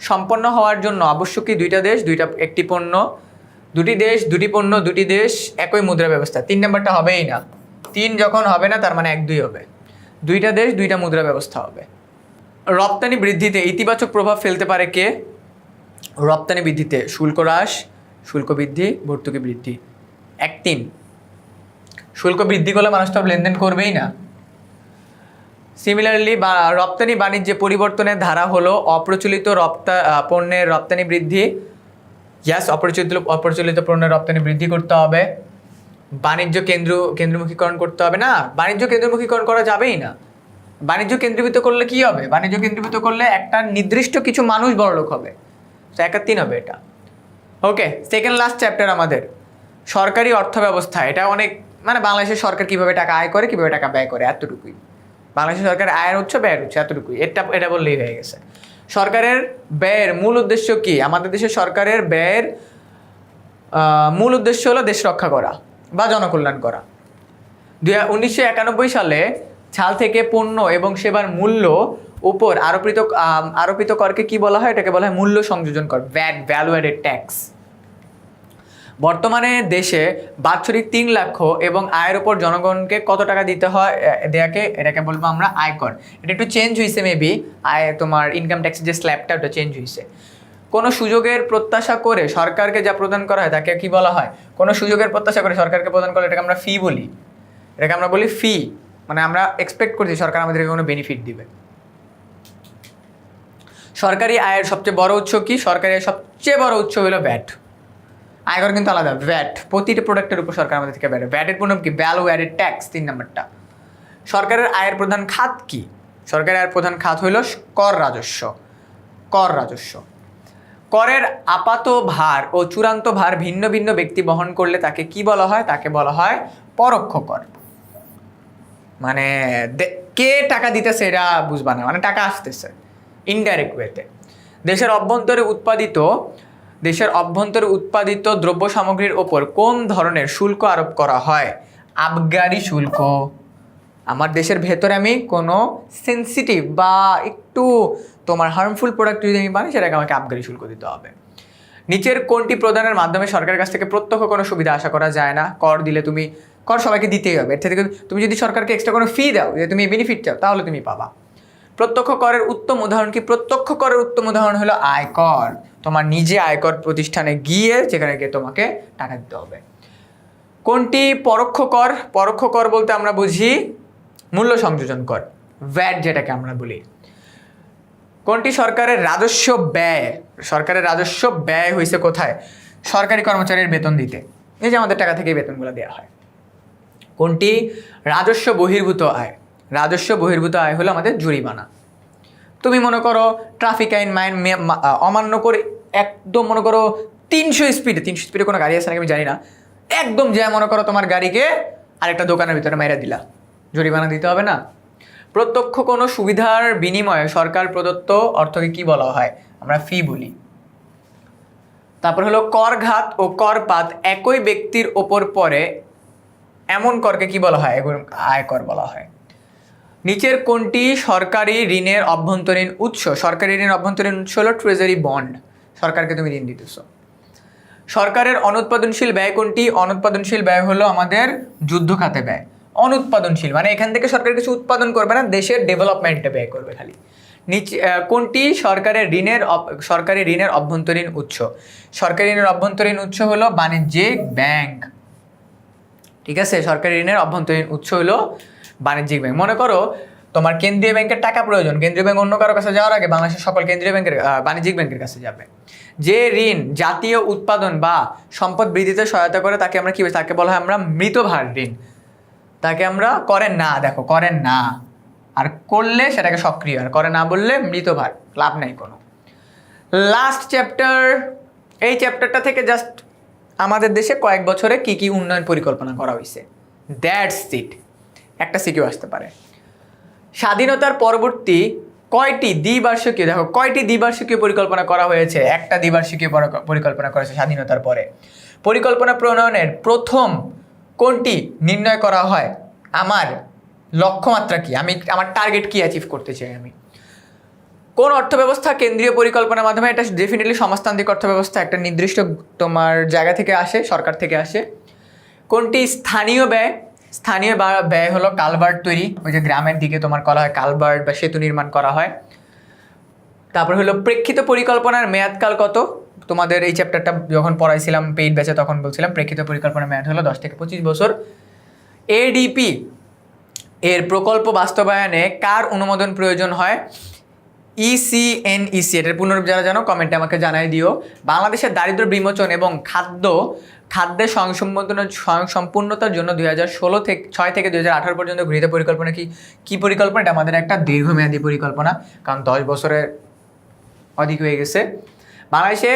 সম্পন্ন হওয়ার জন্য আবশ্যক কি? দুইটা দেশ একটি পণ্য, দুটি দেশ দুটি পণ্য, দুটি দেশ একই মুদ্রা ব্যবস্থা। 3 নাম্বারটা হবেই না। 3 যখন হবে না তার মানে 1-2 হবে। দুইটা দেশ দুইটা মুদ্রা ব্যবস্থা হবে। রপ্তানি বৃদ্ধিতে ইতিবাচক প্রভাব ফেলতে পারে কে? রপ্তানি বৃদ্ধিতে শুল্ক হ্রাস, শুল্ক বৃদ্ধি, ভর্তুকি বৃদ্ধি। 1-3। শুল্ক বৃদ্ধি করলে মানুষ তো লেনদেন করবেই না। সিমিলারলি রপ্তানি বাণিজ্যে পরিবর্তনের ধারা হলো অপ্রচলিত পণ্যের রপ্তানি বৃদ্ধি। ইয়াস, অপ্রচলিত পণ্যের রপ্তানি বৃদ্ধি করতে হবে। বাণিজ্য কেন্দ্রমুখীকরণ করতে হবে। না, বাণিজ্য কেন্দ্রমুখীকরণ করা যাবেই না। বাণিজ্য কেন্দ্রীভূত করলে কি হবে? বাণিজ্য কেন্দ্রীভূত করলে একটা নির্দিষ্ট কিছু মানুষ বড়লোক হবে। 1-3 হবে এটা। ওকে, সেকেন্ড লাস্ট চ্যাপ্টার আমাদের সরকারি অর্থ ব্যবস্থা। এটা অনেক মানে বাংলাদেশের সরকার কিভাবে টাকা আয় করে, কিভাবে টাকা ব্যয় করে, এতটুকুই। বাংলাদেশের সরকারের আয়ের উৎস, ব্যয়ের উৎস, এতটুকুই। এটা বললেই হয়ে গেছে। সরকারের ব্যয়ের মূল উদ্দেশ্য কি? আমাদের দেশের সরকারের ব্যয়ের মূল উদ্দেশ্য হলো দেশ রক্ষা করা বা জনকল্যাণ করা। 1991 সালে ছাল থেকে পণ্য এবং সেবার মূল্য উপর আরোপিত করকে কি বলা হয়? এটাকে বলা হয় মূল্য সংযোজন কর, ভ্যাট, ভ্যালু অ্যাডেড ট্যাক্স। বর্তমানে দেশে বাৎসরিক 3 লাখ এবং আয়ের উপর জনগণকে কত টাকা দিতে হয় এটাকে বলবো আমরা আয়কর। এটা একটু চেঞ্জ হয়েছে মেবি, তোমার ইনকাম ট্যাক্সের যে স্ল্যাবটা ওটা চেঞ্জ হয়েছে। কোনো সুযোগের প্রত্যাশা করে সরকারকে যা প্রদান করা হয় তাকে কি বলা হয়? কোনো সুযোগের প্রত্যাশা করে সরকারকে প্রদান করলে এটাকে আমরা ফি বলি। এটাকে আমরা বলি ফি, মানে আমরা এক্সপেক্ট করছি সরকার আমাদেরকে কোনো বেনিফিট দিবে। সরকারি আয়ের সবচেয়ে বড় উৎস কি? সরকারি আয়ের সবচেয়ে বড় উৎস হলো ভ্যাট। আয়কর কিন্তু আলাদা, ভ্যাট প্রতিটা প্রোডাক্টের উপর সরকার আমাদের থেকে ভ্যাট। ভ্যাটের পূর্ণ কি? ভ্যালু অ্যাডেড ট্যাক্স, 3 নম্বরটা। সরকারের আয়ের প্রধান খাত কি? সরকারের আয়ের প্রধান খাত হইল কর রাজস্ব। কর রাজস্ব। করের আপাত ভার ও চূড়ান্ত ভার ভিন্ন ভিন্ন ব্যক্তি বহন করলে তাকে কি বলা হয়? তাকে বলা হয় পরোক্ষ কর। মানে কে টাকা দিতেছে এটা বুঝবা না, মানে টাকা আসতেছে ইনডাইরেক্ট ওয়েতে। দেশের অভ্যন্তরে উৎপাদিত দ্রব্য সামগ্রীর ওপর কোন ধরনের শুল্ক আরোপ করা হয়? আবগারি শুল্ক। আমার দেশের ভেতরে আমি কোনো সেন্সিটিভ বা একটু তোমার হার্মফুল প্রোডাক্ট যদি আমি বানাই সেটাকে আমাকে আবগারি শুল্ক দিতে হবে। নিচের কোনটি প্রদানের মাধ্যমে সরকারের কাছ থেকে প্রত্যক্ষ কোনো সুবিধা আশা করা যায় না? কর দিলে তুমি কর সবাইকে দিতেই হবে, এর থেকে তুমি যদি সরকারকে এক্সট্রা কোনো ফি দাও যে তুমি বেনিফিট চাও তাহলে তুমি পাবা। প্রত্যক্ষ করের উত্তম উদাহরণ কি? প্রত্যক্ষ করের উত্তম উদাহরণ হলো আয়কর। তোমার নিজে আয়কর প্রতিষ্ঠানে গিয়ে যেখানে গিয়ে তোমাকে টাকা দিতে হবে। কোনটি পরোক্ষ কর? পরোক্ষ কর বলতে আমরা বুঝি মূল্য সংযোজন কর, ভ্যাট যেটাকে আমরা বলি। কোনটি সরকারের রাজস্ব ব্যয়? সরকারের রাজস্ব ব্যয় হয়েছে কোথায়? সরকারি কর্মচারীর বেতন দিতে, এই যে আমাদের টাকা থেকে বেতনগুলো দেওয়া হয়। কোনটি রাজস্ব বহির্ভূত আয়? রাজস্ব বহির্ভূত আয় হলো আমাদের জরিমানা। তুমি মনে করো ট্রাফিক আইন অমান্য করে একদম মনে করো 300 স্পিডে কোনো গাড়ি আছে নাকি আমি জানি না, একদম যা মনে করো তোমার গাড়িকে আরেকটা দোকানের ভিতরে মেরে দিলা, জরিমানা দিতে হবে না? প্রত্যক্ষ কোনো সুবিধার বিনিময়ে সরকার প্রদত্ত অর্থকে কি বলা হয়? আমরা ফি বলি। তারপর হলো করঘাত ও করপাত একই ব্যক্তির ওপর পড়ে এমন করকে কি বলা হয়? আয়কর বলা হয়। নিচের কোনটি সরকারি ঋণের অভ্যন্তরীণ উৎস? সরকারি ঋণের অভ্যন্তরীণ উৎস হলো ট্রেজারি বন্ড, সরকারকে তুমি ঋণ দিতেছ। সরকারের অনুৎপাদনশীল ব্যয় কোনটি? অনুৎপাদনশীল ব্যয় হলো আমাদের যুদ্ধ খাতে ব্যয়। অনুৎপাদনশীল মানে এখান থেকে সরকার কিছু উৎপাদন করবে না, দেশের ডেভেলপমেন্টে ব্যয় করবে খালি। নিচে কোনটি সরকারি ঋণের অভ্যন্তরীণ উৎস? সরকারি ঋণের অভ্যন্তরীণ উৎস হলো বাণিজ্যিক ব্যাংক। ঠিক আছে, সরকারি ঋণের অভ্যন্তরীণ উৎস হলো বাণিজ্যিক ব্যাংক। মনে করো তোমার কেন্দ্রীয় ব্যাংকের টাকা প্রয়োজন, কেন্দ্রীয় ব্যাংক অন্য কারো কাছে যাওয়ার আগে বাংলাদেশের সকল কেন্দ্রীয় ব্যাংকের বাণিজ্যিক ব্যাংকের কাছে যাবে। যে ঋণ জাতীয় উৎপাদন বা সম্পদ বৃদ্ধিতে সহায়তা করে তাকে আমরা কি বলি? তাকে বলা হয় আমরা মৃতভার ঋণ। তাকে আমরা করেন না, দেখো করেন না, আর করলে সেটাকে সক্রিয়, আর করে না বললে মৃতভার, লাভ নেই কোনো। লাস্ট চ্যাপ্টার, এই চ্যাপ্টারটা থেকে জাস্ট আমাদের দেশে কয়েক বছরে কি কি উন্নয়ন পরিকল্পনা করা হয়েছে, দ্যাটস ইট। একটা সিকিউ আসতে পারে। স্বাধীনতার পরবর্তী কয়টি দ্বিবার্ষিকীয়, দেখো কয়টি দ্বিবার্ষিকীয় পরিকল্পনা করা হয়েছে? একটা দ্বিবার্ষিকীয় পরিকল্পনা করেছে স্বাধীনতার পরে। পরিকল্পনা প্রণয়নের প্রথম কোনটি নির্ণয় করা হয়? আমার লক্ষ্যমাত্রা কি, আমার টার্গেট কি অ্যাচিভ করতে চাই আমি। কোন অর্থব্যবস্থা কেন্দ্রীয় পরিকল্পনার মাধ্যমে? এটা ডেফিনেটলি সমাজতান্ত্রিক অর্থব্যবস্থা, একটা নির্দিষ্ট তোমার জায়গা থেকে আসে, সরকার থেকে আসে। কোনটি স্থানীয় ব্যয়? স্থানীয় ব্যয় হলো কালভার্ট তৈরি, ওই যে গ্রামের দিকে তোমার করা হয় কালভার্ট বা সেতু নির্মাণ করা হয়। তারপর হলো প্রেক্ষিত পরিকল্পনার মেয়াদকাল কত? তোমাদের এই চ্যাপ্টারটা যখন পড়াইছিলাম পেইড ব্যাচে তখন বলছিলাম প্রেক্ষিত পরিকল্পনার মেয়াদ হলো 10 থেকে 25 বছর। এডিপি এর প্রকল্প বাস্তবায়নে কার অনুমোদন প্রয়োজন হয়? ইসিএনইসি, এটার পুনরূপ যারা জানো কমেন্টে আমাকে জানাই দিও। বাংলাদেশের দারিদ্র্য বিমোচন এবং খাদ্যের স্বয়ংসম্পূর্ণতার জন্য 2016 থেকে 2018 পর্যন্ত গৃহীত পরিকল্পনা কি পরিকল্পনা? এটা আমাদের একটা দীর্ঘমেয়াদী পরিকল্পনা, কারণ 10 বছরের অধিক হয়ে গেছে। বাংলাদেশে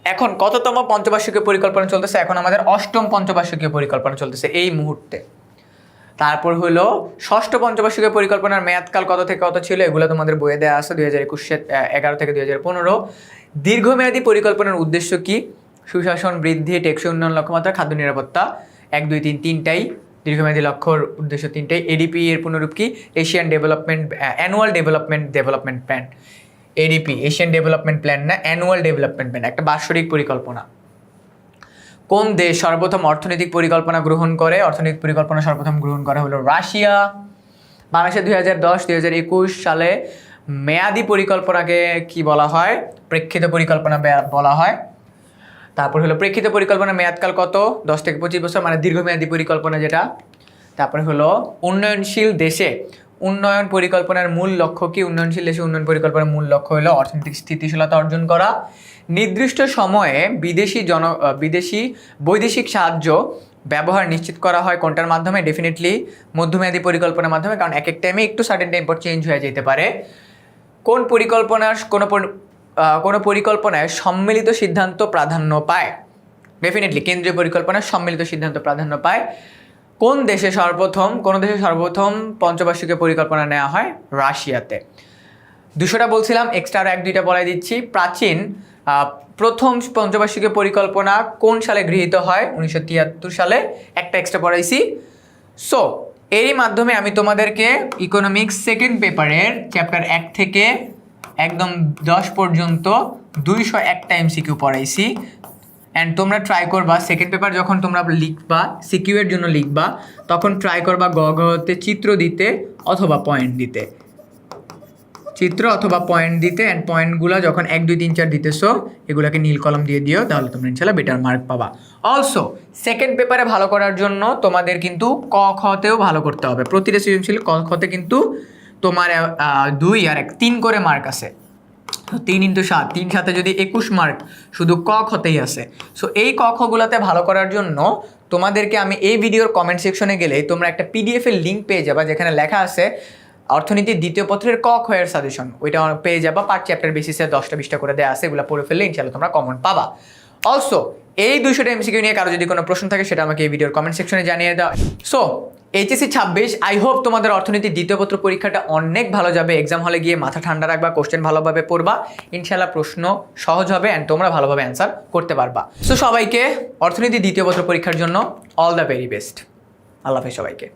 এখন কততম পঞ্চবার্ষিকীয় পরিকল্পনা চলতেছে? এখন আমাদের 8ম পঞ্চবার্ষিকীয় পরিকল্পনা চলতেছে এই মুহূর্তে। তারপর হলো 6ষ্ঠ পঞ্চবার্ষিকীয় পরিকল্পনার মেয়াদকাল কত থেকে কত ছিল? এগুলো তোমাদের বইয়ে দেওয়া আছে 2011 থেকে 2015। দীর্ঘমেয়াদী পরিকল্পনার উদ্দেশ্য কি? সুশাসন বৃদ্ধি, টেকসই উন্নয়ন লক্ষ্যমাত্রা, খাদ্য নিরাপত্তা, 1, 2, 3 তিনটাই দীর্ঘমেয়াদী লক্ষ্যর উদ্দেশ্য তিনটে। এডিপি এর পুনরূপ কি? Asian development annual development plan. ADP Asian development plan না, অ্যানুয়াল ডেভেলপমেন্ট প্ল্যান, একটা বাৎসরিক পরিকল্পনা। কোন দেশ সর্বপ্রথম অর্থনৈতিক পরিকল্পনা গ্রহণ করে? অর্থনৈতিক পরিকল্পনা সর্বপ্রথম গ্রহণ করা হলো রাশিয়া। বাংলাদেশে 2010-2021 সালে মেয়াদি পরিকল্পনাকে কি বলা হয়? প্রেক্ষিত পরিকল্পনা বলা হয়। তারপর হলো প্রেক্ষিত পরিকল্পনা মেয়াদকাল কত? 10 থেকে 25 বছর, মানে দীর্ঘমেয়াদী পরিকল্পনা যেটা। তারপরে হলো উন্নয়নশীল দেশে উন্নয়ন পরিকল্পনার মূল লক্ষ্য কি? উন্নয়নশীল দেশে উন্নয়ন পরিকল্পনার মূল লক্ষ্য হলো অর্থনৈতিক স্থিতিশীলতা অর্জন করা। নির্দিষ্ট সময়ে বৈদেশিক সাহায্য ব্যবহার নিশ্চিত করা হয় কোনটার মাধ্যমে? ডেফিনেটলি মধ্যমেয়াদী পরিকল্পনার মাধ্যমে, কারণ এক এক টাইমে একটু সার্টেন টাইম পর চেঞ্জ হয়ে যেতে পারে। কোন পরিকল্পনায় সম্মিলিত সিদ্ধান্ত প্রাধান্য পায়? ডেফিনেটলি কেন্দ্রীয় পরিকল্পনায় সম্মিলিত সিদ্ধান্ত প্রাধান্য পায়। কোন দেশে সর্বপ্রথম পঞ্চবার্ষিকীয় পরিকল্পনা নেওয়া হয়? রাশিয়াতে। 200টা বলছিলাম, এক্সট্রা আরও 1-2টা বলাই দিচ্ছি। প্রাচীন প্রথম পঞ্চবার্ষিকীয় পরিকল্পনা কোন সালে গৃহীত হয়? 1973 সালে। একটা এক্সট্রা পড়াইছি। সো এরই মাধ্যমে আমি তোমাদেরকে ইকোনমিক্স সেকেন্ড পেপারের চ্যাপ্টার 1 থেকে একদম 10 পর্যন্ত 201টা এমসিকিউ পড়াইছি। অ্যান্ড তোমরা ট্রাই করবা সেকেন্ড পেপার যখন তোমরা লিখবা, সিকিউ এর জন্য লিখবা, তখন ট্রাই করবা গতে চিত্র দিতে অথবা পয়েন্ট দিতে। অ্যান্ড পয়েন্টগুলো যখন 1, 2, 3, 4 দিতেছো, এগুলোকে নীল কলম দিয়ে দিও, তাহলে তোমরা ইনশাল্লাহ বেটার মার্ক পাবা। অলসো সেকেন্ড পেপারে ভালো করার জন্য তোমাদের কিন্তু ক খতেও ভালো করতে হবে। প্রতিটা সৃজনশীল ক খতে কিন্তু তোমার 2 আর 1 3 করে মার্ক আছে। 3 × 7, 3 সাথে যদি 21 মার্ক শুধু ক খতেই আছে। সো এই ক খগুলোতে ভালো করার জন্য তোমাদেরকে আমি এই ভিডিওর কমেন্ট সেকশনে গেলে তোমরা একটা পিডিএফ এর লিঙ্ক পেয়ে যাবা, যেখানে লেখা আছে অর্থনীতির দ্বিতীয় পত্রের ক খ এর সাজেশন। ওইটা পেয়ে যাবা, পার চ্যাপ্টার বেসিসে 10টা-20টা করে দেওয়া আছে। এগুলো পড়ে ফেললে ইনশাআল্লাহ তোমরা কমন পাবা। অলসো এই 200টা এমসিকিউ নিয়ে কারো যদি কোনো প্রশ্ন থাকে সেটা আমাকে এই ভিডিওর কমেন্ট সেকশনে জানিয়ে দাও। সো এইচএসসি 26, আই হোপ তোমাদের অর্থনীতির দ্বিতীয় পত্র পরীক্ষাটা অনেক ভালো যাবে। এক্সাম হলে গিয়ে মাথা ঠান্ডা রাখবা, কোশ্চেন ভালোভাবে পড়বা, ইনশাআল্লাহ প্রশ্ন সহজ হবে অ্যান্ড তোমরা ভালোভাবে অ্যান্সার করতে পারবা। সো সবাইকে অর্থনীতির দ্বিতীয় পত্র পরীক্ষার জন্য অল দ্য ভেরি বেস্ট। আল্লাহ হাফেজ সবাইকে।